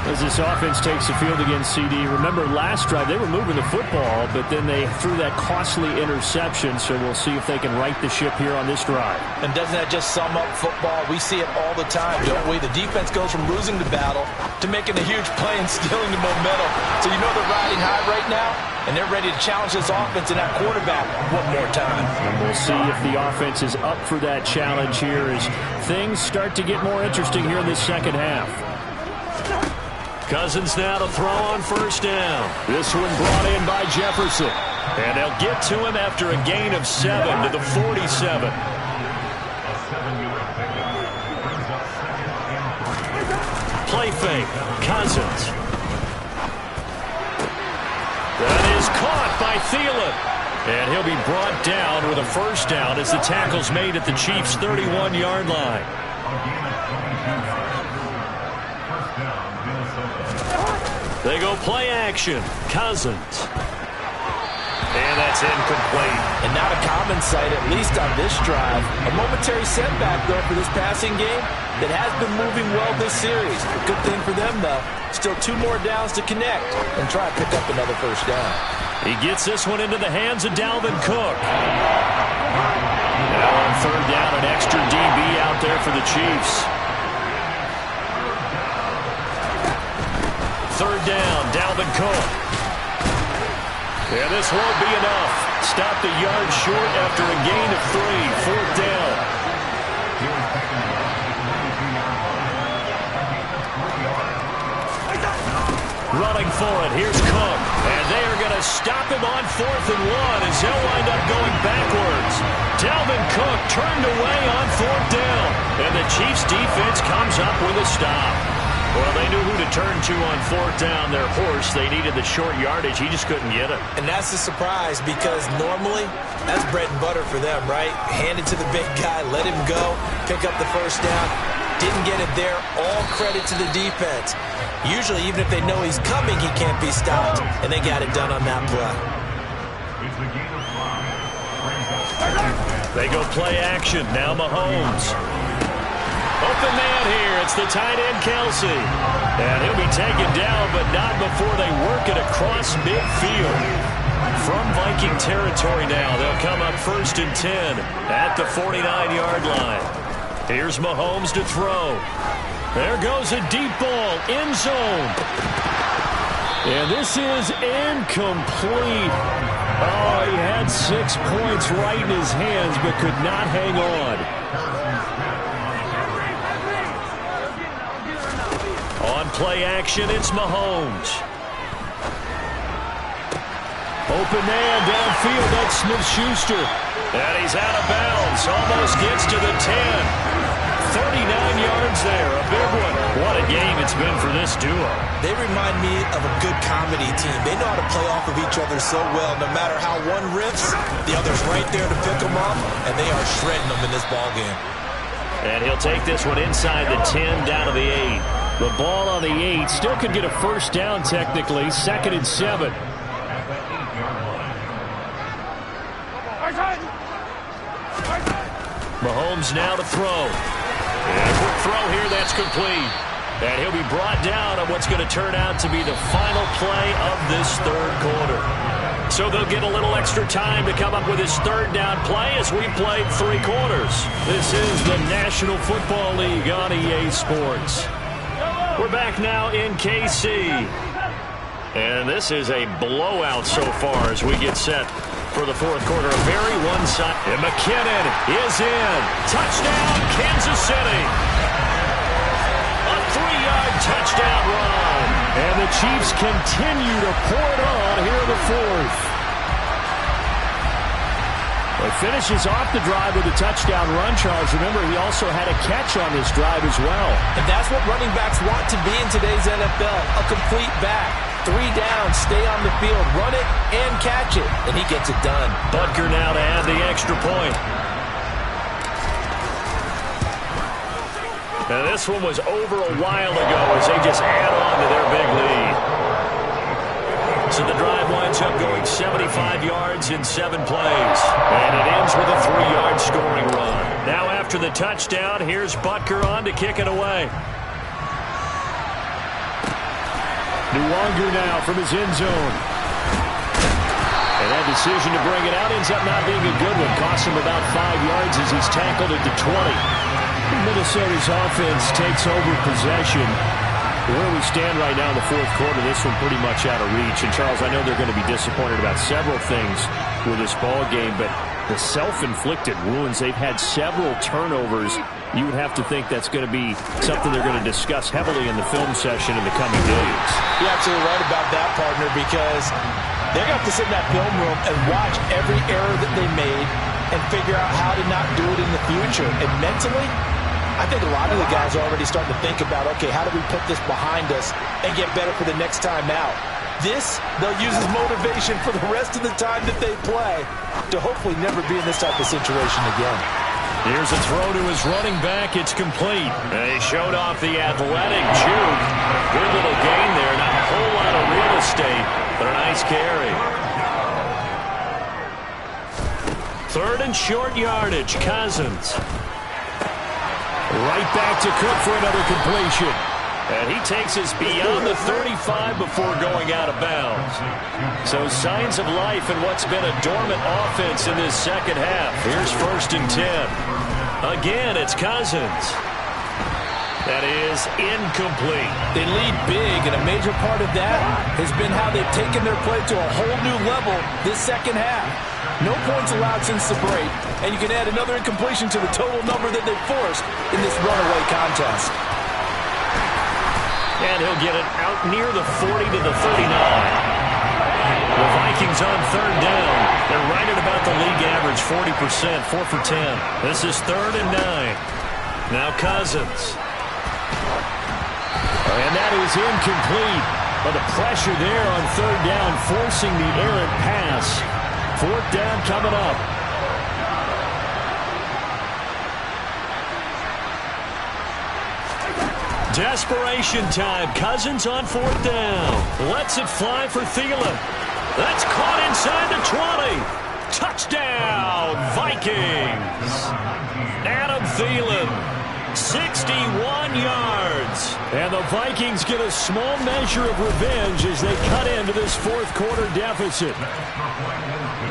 As this offense takes the field against CD. Remember, last drive, they were moving the football, but then they threw that costly interception, so we'll see if they can right the ship here on this drive. And doesn't that just sum up football? We see it all the time, don't we? The defense goes from losing the battle to making a huge play and stealing the momentum. So you know they're riding high right now, and they're ready to challenge this offense and that quarterback one more time. And we'll see if the offense is up for that challenge here as things start to get more interesting here in this second half. Cousins now to throw on first down. This one brought in by Jefferson. And they'll get to him after a gain of 7 to the 47. Play fake. Cousins. That is caught by Thielen. And he'll be brought down with a first down as the tackle's made at the Chiefs' 31-yard line. They go play action. Cousins. And that's incomplete. And not a common sight, at least on this drive. A momentary setback, though, for this passing game that has been moving well this series. A good thing for them, though. Still 2 more downs to connect and try to pick up another first down. He gets this one into the hands of Dalvin Cook. Now on 3rd down, an extra DB out there for the Chiefs. 3rd down, Dalvin Cook. And this won't be enough. Stopped a yard short after a gain of 3. 4th down. Running for it. Here's Cook. And they are going to stop him on 4th and 1 as they'll wind up going backwards. Dalvin Cook turned away on 4th down. And the Chiefs defense comes up with a stop. Well, they knew who to turn to on 4th down. Their horse, they needed the short yardage. He just couldn't get it. And that's a surprise because normally that's bread and butter for them, right? Hand it to the big guy, let him go, pick up the first down. Didn't get it there. All credit to the defense. Usually, even if they know he's coming, he can't be stopped. And they got it done on that play. They go play action. Now Mahomes. Open man here. It's the tight end, Kelsey. And he'll be taken down, but not before they work it across midfield. From Viking territory now, they'll come up 1st and 10 at the 49-yard line. Here's Mahomes to throw. There goes a deep ball, end zone. And this is incomplete. Oh, he had 6 points right in his hands, but could not hang on. On play action, it's Mahomes. Open man downfield, that's Smith-Schuster. And he's out of bounds, almost gets to the 10. 39 yards there, a big one. What a game it's been for this duo. They remind me of a good comedy team. They know how to play off of each other so well. No matter how one riffs, the other's right there to pick them up, and they are shredding them in this ball game. And he'll take this one inside the 10, down to the 8. The ball on the 8, still could get a first down technically, 2nd and 7. Mahomes now to throw. And a quick throw here, that's complete. And he'll be brought down on what's going to turn out to be the final play of this 3rd quarter. So they'll get a little extra time to come up with his 3rd down play as we played 3 quarters. This is the National Football League on EA Sports. We're back now in KC. And this is a blowout so far as we get set for the 4th quarter. A very one-sided. And McKinnon is in. Touchdown, Kansas City. A 3-yard touchdown run. And the Chiefs continue to pour it on here in the 4th. He finishes off the drive with a touchdown run, Charles. Remember, he also had a catch on this drive as well. And that's what running backs want to be in today's NFL, a complete back. 3 down, stay on the field, run it, and catch it. And he gets it done. Butker now to add the extra point. Now this one was over a while ago as they just add on to their big lead. So the drive winds up going 75 yards in 7 plays. And it ends with a 3-yard scoring run. Now after the touchdown, here's Butker on to kick it away. Nwangu now from his end zone. And that decision to bring it out ends up not being a good one. Costs him about 5 yards as he's tackled at the 20. Minnesota's offense takes over possession. Where we stand right now in the 4th quarter, this one pretty much out of reach. And, Charles, I know they're going to be disappointed about several things with this ball game, but the self-inflicted wounds, they've had several turnovers. You would have to think that's going to be something they're going to discuss heavily in the film session in the coming days. You're absolutely right about that, partner, because they're going to have to sit in that film room and watch every error that they made and figure out how to not do it in the future. And mentally, I think a lot of the guys are already starting to think about, okay, how do we put this behind us and get better for the next time out? This, they'll use as motivation for the rest of the time that they play to hopefully never be in this type of situation again. Here's a throw to his running back. It's complete. And he showed off the athletic juke. Good little gain there. Not a whole lot of real estate, but a nice carry. Third and short yardage. Cousins. Right back to Cook for another completion. And he takes us beyond the 35 before going out of bounds. So signs of life in what's been a dormant offense in this second half. Here's 1st and 10. Again, it's Cousins. That is incomplete. They lead big, and a major part of that has been how they've taken their play to a whole new level this second half. No points allowed since the break, and you can add another incompletion to the total number that they've forced in this runaway contest. And he'll get it out near the 40 to the 39. The Vikings on 3rd down. They're right at about the league average, 40%, 4 for 10. This is 3rd and 9. Now Cousins. And that is incomplete. But the pressure there on 3rd down, forcing the errant pass. 4th down coming up. Desperation time. Cousins on 4th down. Lets it fly for Thielen. That's caught inside the 20. Touchdown, Vikings. Adam Thielen, 61 yards. And the Vikings get a small measure of revenge as they cut into this 4th quarter deficit.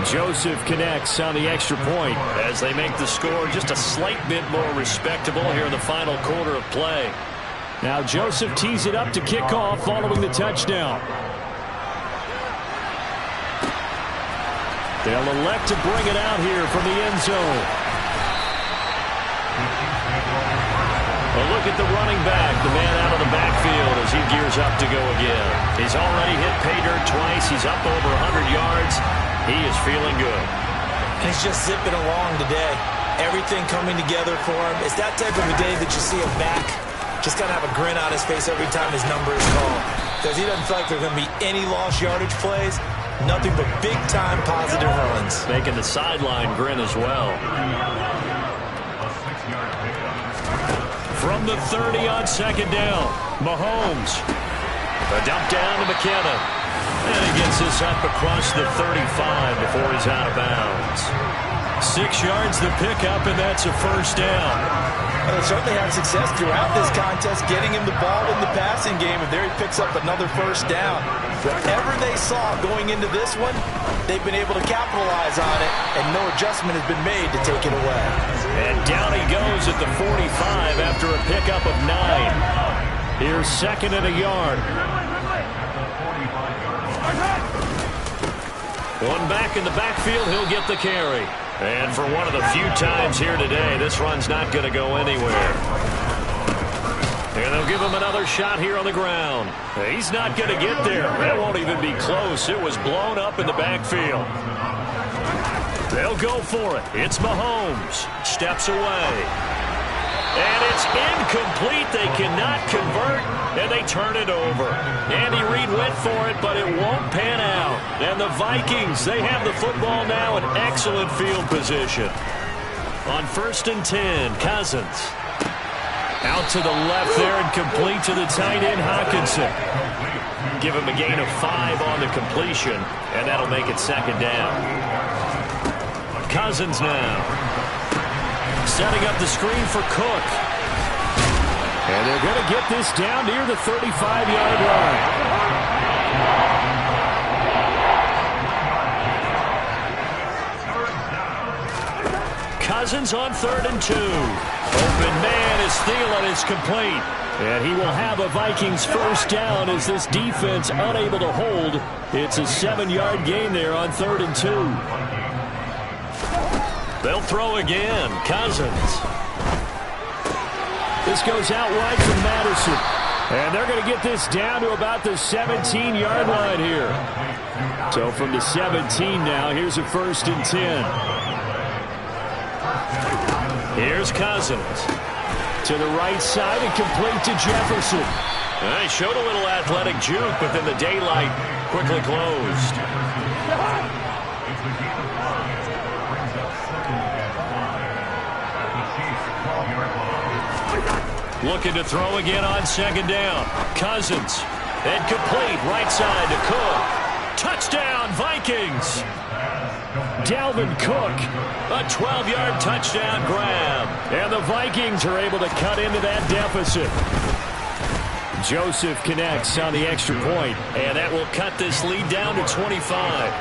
Joseph connects on the extra point as they make the score just a slight bit more respectable here in the final quarter of play. Now Joseph tees it up to kick off following the touchdown. They'll elect to bring it out here from the end zone. A look at the running back, the man out of the backfield as he gears up to go again. He's already hit pay dirt twice. He's up over 100 yards. He is feeling good. He's just zipping along today. Everything coming together for him. It's that type of a day that you see him back. Just got to have a grin on his face every time his number is called. Because he doesn't feel like there are going to be any lost yardage plays. Nothing but big-time positive runs. Making the sideline grin as well. From the 30 on 2nd down, Mahomes. A dump down to McKinnon. And he gets this up across the 35 before he's out of bounds. 6 yards the pickup, and that's a 1st down. Well, they certainly had success throughout this contest, getting him the ball in the passing game, and there he picks up another 1st down. Whatever they saw going into this one, they've been able to capitalize on it, and no adjustment has been made to take it away. And down he goes at the 45 after a pickup of 9. Here's 2nd and a yard. One back in the backfield, he'll get the carry. And for one of the few times here today, this run's not going to go anywhere. And they'll give him another shot here on the ground. He's not going to get there. That won't even be close. It was blown up in the backfield. They'll go for it. It's Mahomes. Steps away. And it's incomplete. They cannot convert, and they turn it over. Andy Reid went for it, but it won't pan out. And the Vikings, they have the football now in excellent field position. On 1st and 10, Cousins. Out to the left there and complete to the tight end, Hockenson. Give him a gain of 5 on the completion, and that'll make it 2nd down. Cousins now. Setting up the screen for Cook. And they're going to get this down near the 35-yard line. Cousins on 3rd and 2. Open man as Thielen is complete. And he will have a Vikings 1st down as this defense unable to hold. It's a 7-yard gain there on 3rd and 2. They'll throw again. Cousins. This goes out wide from Madison. And they're going to get this down to about the 17-yard line here. So from the 17 now, here's a 1st and 10. Here's Cousins. To the right side and complete to Jefferson. He showed a little athletic juke, but then the daylight quickly closed. Looking to throw again on 2nd down. Cousins. And complete right side to Cook. Touchdown, Vikings. Dalvin Cook. A 12-yard touchdown grab. And the Vikings are able to cut into that deficit. Joseph connects on the extra point. And that will cut this lead down to 25.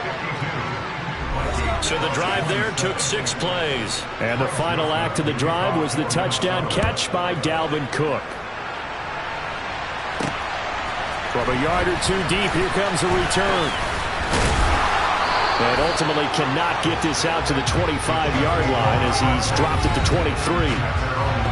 So the drive there took 6 plays. And the final act of the drive was the touchdown catch by Dalvin Cook. From a yard or two deep, here comes a return. And ultimately cannot get this out to the 25-yard line as he's dropped it to 23.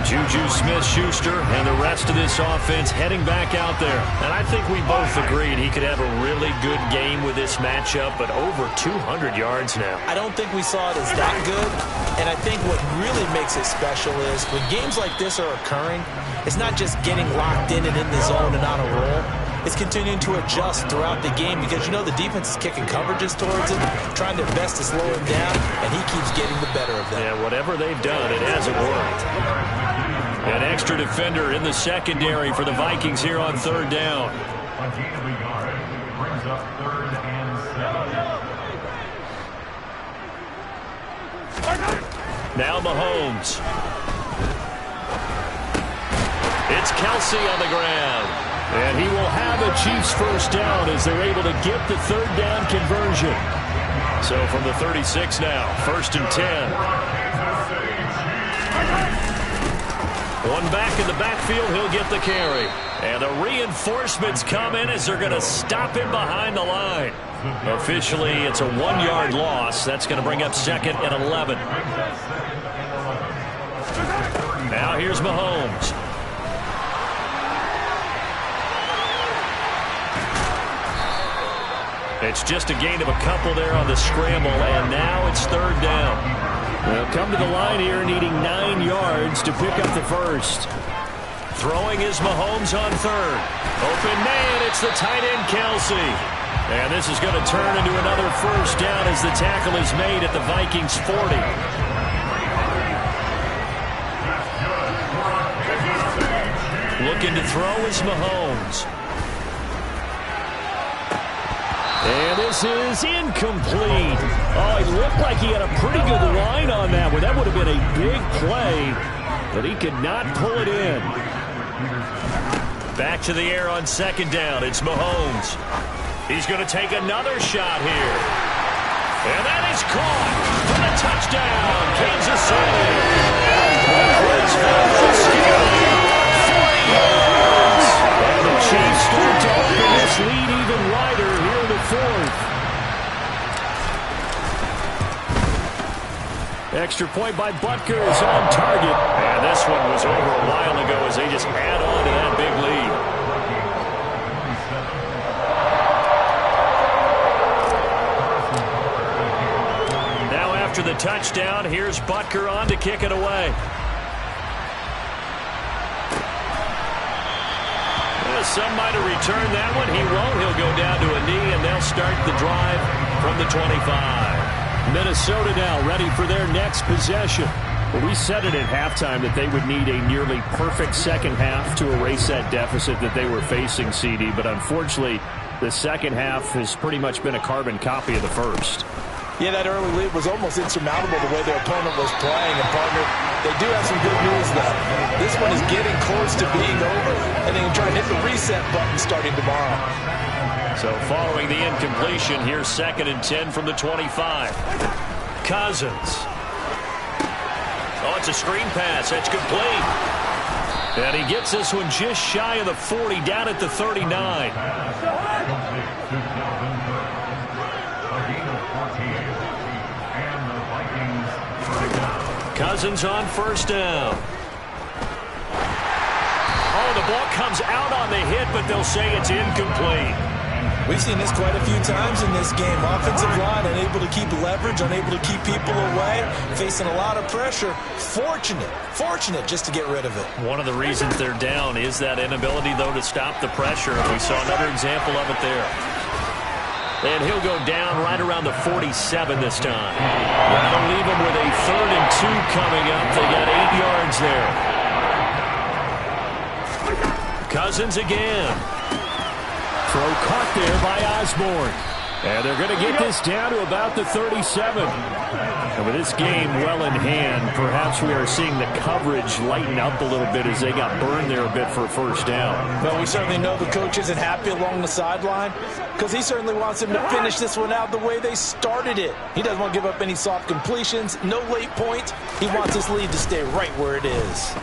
Juju Smith-Schuster and the rest of this offense heading back out there. And I think we both agreed he could have a really good game with this matchup, but over 200 yards now. I don't think we saw it as that good, and I think what really makes it special is when games like this are occurring, it's not just getting locked in and in the zone and on a roll. It's continuing to adjust throughout the game because, you know, the defense is kicking coverages towards him, trying their best to slow him down, and he keeps getting the better of them. Yeah, whatever they've done, it hasn't worked. An extra defender in the secondary for the Vikings here on 3rd down. Now Mahomes. It's Kelsey on the ground. And he will have a Chiefs first down as they're able to get the 3rd down conversion. So from the 36 now, 1st and 10. One back in the backfield, he'll get the carry. And the reinforcements come in as they're going to stop him behind the line. Officially, it's a 1-yard loss. That's going to bring up 2nd and 11. Now here's Mahomes. It's just a gain of a couple there on the scramble, and now it's 3rd down. They'll come to the line here needing 9 yards to pick up the first. Throwing is Mahomes on 3rd. Open man, it's the tight end Kelsey. And this is going to turn into another first down as the tackle is made at the Vikings 40. Looking to throw is Mahomes. And this is incomplete. Oh, it looked like he had a pretty good line on that one. That would have been a big play, but he could not pull it in. Back to the air on 2nd down. It's Mahomes. He's going to take another shot here. And that is caught for the touchdown, Kansas City. And the Chiefs start to open this lead even wider here in the 4th. Extra point by Butker is on target. And this one was over a while ago as they just add on to that big lead. Now after the touchdown, here's Butker on to kick it away. Some might have returned that one. He won't. He'll go down to a knee, and they'll start the drive from the 25. Minnesota now ready for their next possession. Well, we said it at halftime that they would need a nearly perfect second half to erase that deficit that they were facing, CD. But unfortunately, the second half has pretty much been a carbon copy of the first. Yeah, that early lead was almost insurmountable the way their opponent was playing. And, partner, they do have some good news, though. This one is getting close to being over, and they can try and hit the reset button starting tomorrow. So following the incompletion, here's 2nd and 10 from the 25. Cousins. Oh, it's a screen pass. That's complete. And he gets this one just shy of the 40, down at the 39. Cousins on 1st down. Oh, the ball comes out on the hit, but they'll say it's incomplete. We've seen this quite a few times in this game. Offensive line unable to keep leverage, unable to keep people away, facing a lot of pressure. Fortunate just to get rid of it. One of the reasons they're down is that inability, though, to stop the pressure. We saw another example of it there. And he'll go down right around the 47 this time. That'll leave him with a 3rd and 2 coming up. They got 8 yards there. Cousins again. Throw caught there by Osborne. And they're going to get this down to about the 37. And with this game well in hand, perhaps we are seeing the coverage lighten up a little bit as they got burned there a bit for a first down. Well, we certainly know the coach isn't happy along the sideline because he certainly wants them to finish this one out the way they started it. He doesn't want to give up any soft completions, no late points. He wants his lead to stay right where it is.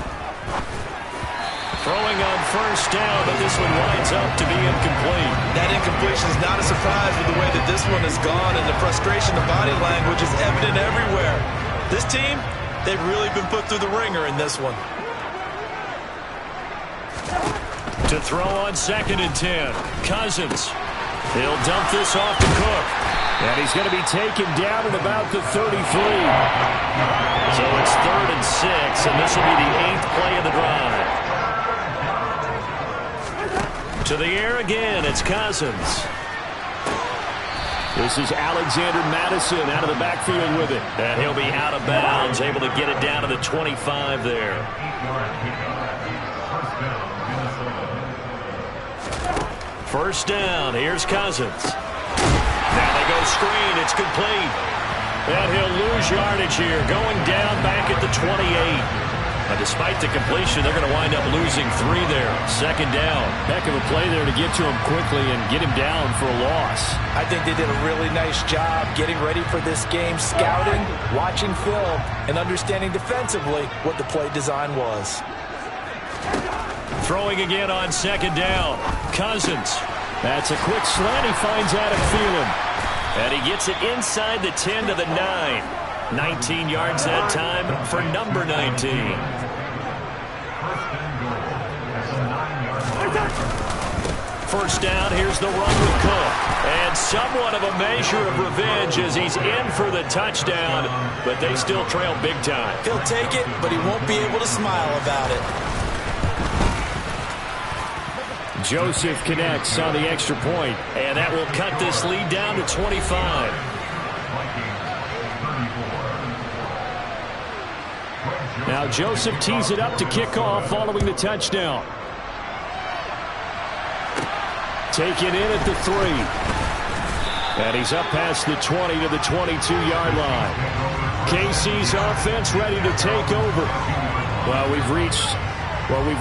Throwing on first down, but this one winds up to be incomplete. That incompletion is not a surprise with the way that this one has gone, and the frustration, the body language is evident everywhere. This team, they've really been put through the ringer in this one. To throw on 2nd and 10, Cousins. He'll dump this off to Cook. And he's going to be taken down at about the 33. So it's 3rd and 6, and this will be the 8th play of the drive. To the air again, it's Cousins. This is Alexander Madison out of the backfield with it. And he'll be out of bounds, able to get it down to the 25 there. First down, here's Cousins. Now they go screen, it's complete. And he'll lose yardage here, going down back at the 28. Despite the completion, they're going to wind up losing 3 there. 2nd down. Heck of a play there to get to him quickly and get him down for a loss. I think they did a really nice job getting ready for this game, scouting, watching film, and understanding defensively what the play design was. Throwing again on 2nd down. Cousins. That's a quick slant. He finds Adam Thielen. And he gets it inside the 10 to the 9. 19 yards that time for number 19. First down, here's the run with Cook. And somewhat of a measure of revenge as he's in for the touchdown, but they still trail big time. He'll take it, but he won't be able to smile about it. Joseph connects on the extra point. And that will cut this lead down to 25. Now Joseph tees it up to kick off following the touchdown. Taken in at the 3. And he's up past the 20 to the 22-yard line. KC's offense ready to take over. Well, we've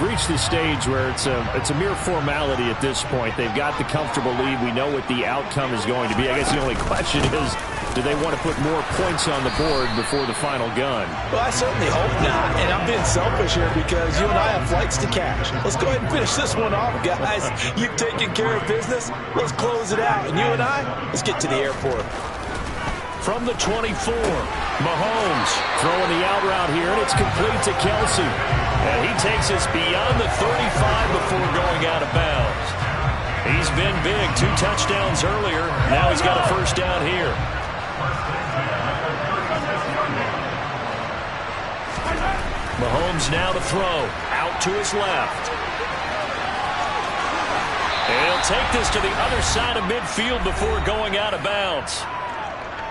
reached the stage where it's a mere formality at this point. They've got the comfortable lead. We know what the outcome is going to be. I guess the only question is, do they want to put more points on the board before the final gun? Well, I certainly hope not. And I'm being selfish here because you and I have flights to catch. Let's go ahead and finish this one off, guys. You've taken care of business. Let's close it out. And you and I, let's get to the airport. From the 24, Mahomes throwing the out route here, and it's complete to Kelsey. And he takes us beyond the 35 before going out of bounds. He's been big, 2 touchdowns earlier. Now he's got a first down here. Mahomes now to throw. Out to his left. And he'll take this to the other side of midfield before going out of bounds.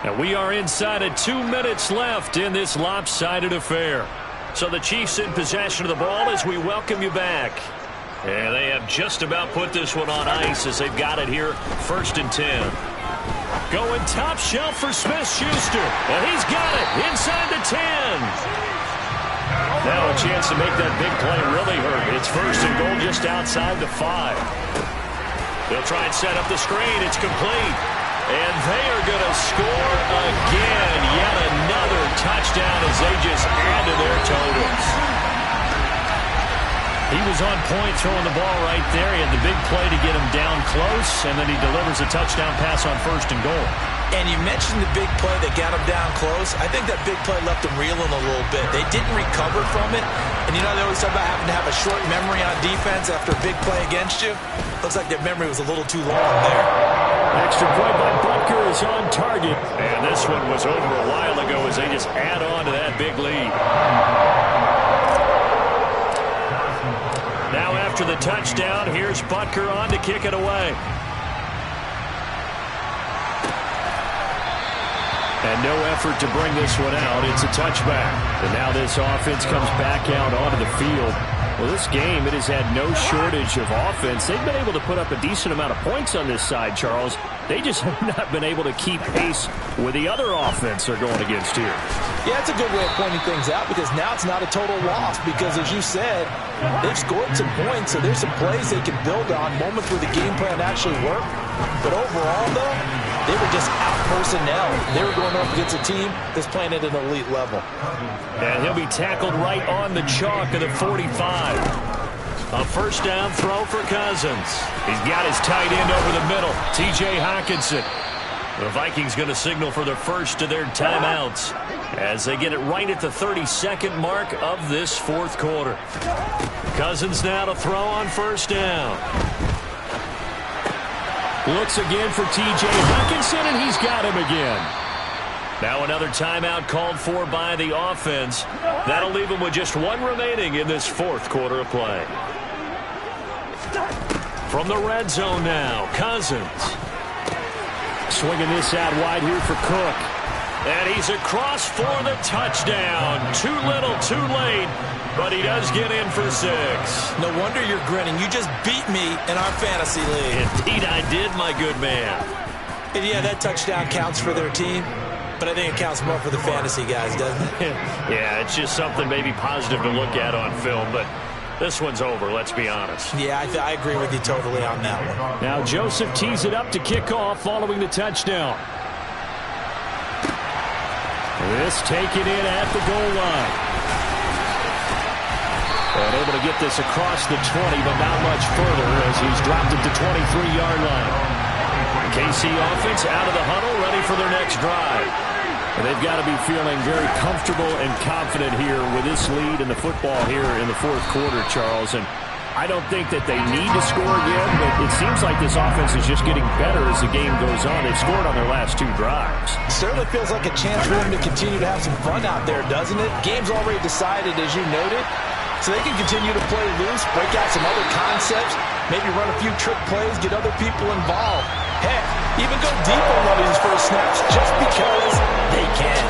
And we are inside of 2 minutes left in this lopsided affair. So the Chiefs in possession of the ball as we welcome you back. And they have just about put this one on ice as they've got it here, 1st and 10. Going top shelf for Smith-Schuster. And he's got it inside the 10. Now a chance to make that big play really hurt. It's 1st and goal just outside the 5. They'll try and set up the screen. It's complete. And they are going to score again. Yet another touchdown as they just add to their totals. He was on point throwing the ball right there. He had the big play to get him down close, and then he delivers a touchdown pass on 1st and goal. And you mentioned the big play that got him down close. I think that big play left him reeling a little bit. They didn't recover from it. And you know, they always talk about having to have a short memory on defense after a big play against you. Looks like their memory was a little too long there. Extra point by Butker is on target. And this one was over a while ago as they just add on to that big lead. Now after the touchdown, here's Butker on to kick it away. And no effort to bring this one out. It's a touchback. And now this offense comes back out onto the field. Well, this game, it has had no shortage of offense. They've been able to put up a decent amount of points on this side, Charles. They just have not been able to keep pace with the other offense they're going against here. Yeah, it's a good way of pointing things out because now it's not a total loss because, as you said, they've scored some points, so there's some plays they can build on, moments where the game plan actually worked. But overall, though, they were just out-personnel. They were going up against a team that's playing at an elite level. And he'll be tackled right on the chalk of the 45. A first down throw for Cousins. He's got his tight end over the middle, T.J. Hockenson. The Vikings going to signal for the first of their timeouts as they get it right at the 32nd mark of this fourth quarter. Cousins now to throw on first down. Looks again for T.J. Hockenson, and he's got him again. Now another timeout called for by the offense. That'll leave them with just one remaining in this fourth quarter of play. From the red zone now, Cousins. Swinging this out wide here for Cook. And he's across for the touchdown. Too little, too late, but he does get in for 6. No wonder you're grinning. You just beat me in our fantasy league. Indeed I did, my good man. And yeah, that touchdown counts for their team, but I think it counts more for the fantasy guys, doesn't it? Yeah, it's just something maybe positive to look at on film, but this one's over, let's be honest. Yeah, I agree with you totally on that one. Now Joseph tees it up to kick off following the touchdown. This taken in at the goal line. And able to get this across the 20, but not much further as he's dropped it to 23-yard line. KC offense out of the huddle, ready for their next drive. And they've got to be feeling very comfortable and confident here with this lead in the football here in the fourth quarter, Charles. And I don't think that they need to score again, but it seems like this offense is just getting better as the game goes on. They've scored on their last 2 drives. Certainly feels like a chance for them to continue to have some fun out there, doesn't it? Game's already decided, as you noted, so they can continue to play loose, break out some other concepts, maybe run a few trick plays, get other people involved. Heck, even go deep on one of these first snaps just because they can.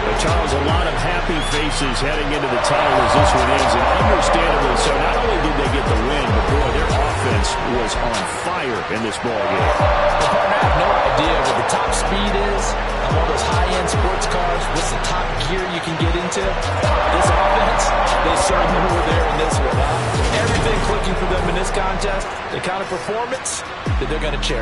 But Charles, a lot of happy faces heading into the title as this one ends, and understandably so. Not only did they get the win, but boy, their offense was on fire in this ball game. I have no idea what the top speed is on one of those high-end sports cars. What's the top gear you can get into? This offense, they certainly were there in this one. Everything clicking for them in this contest, the kind of performance that they're going to cherish.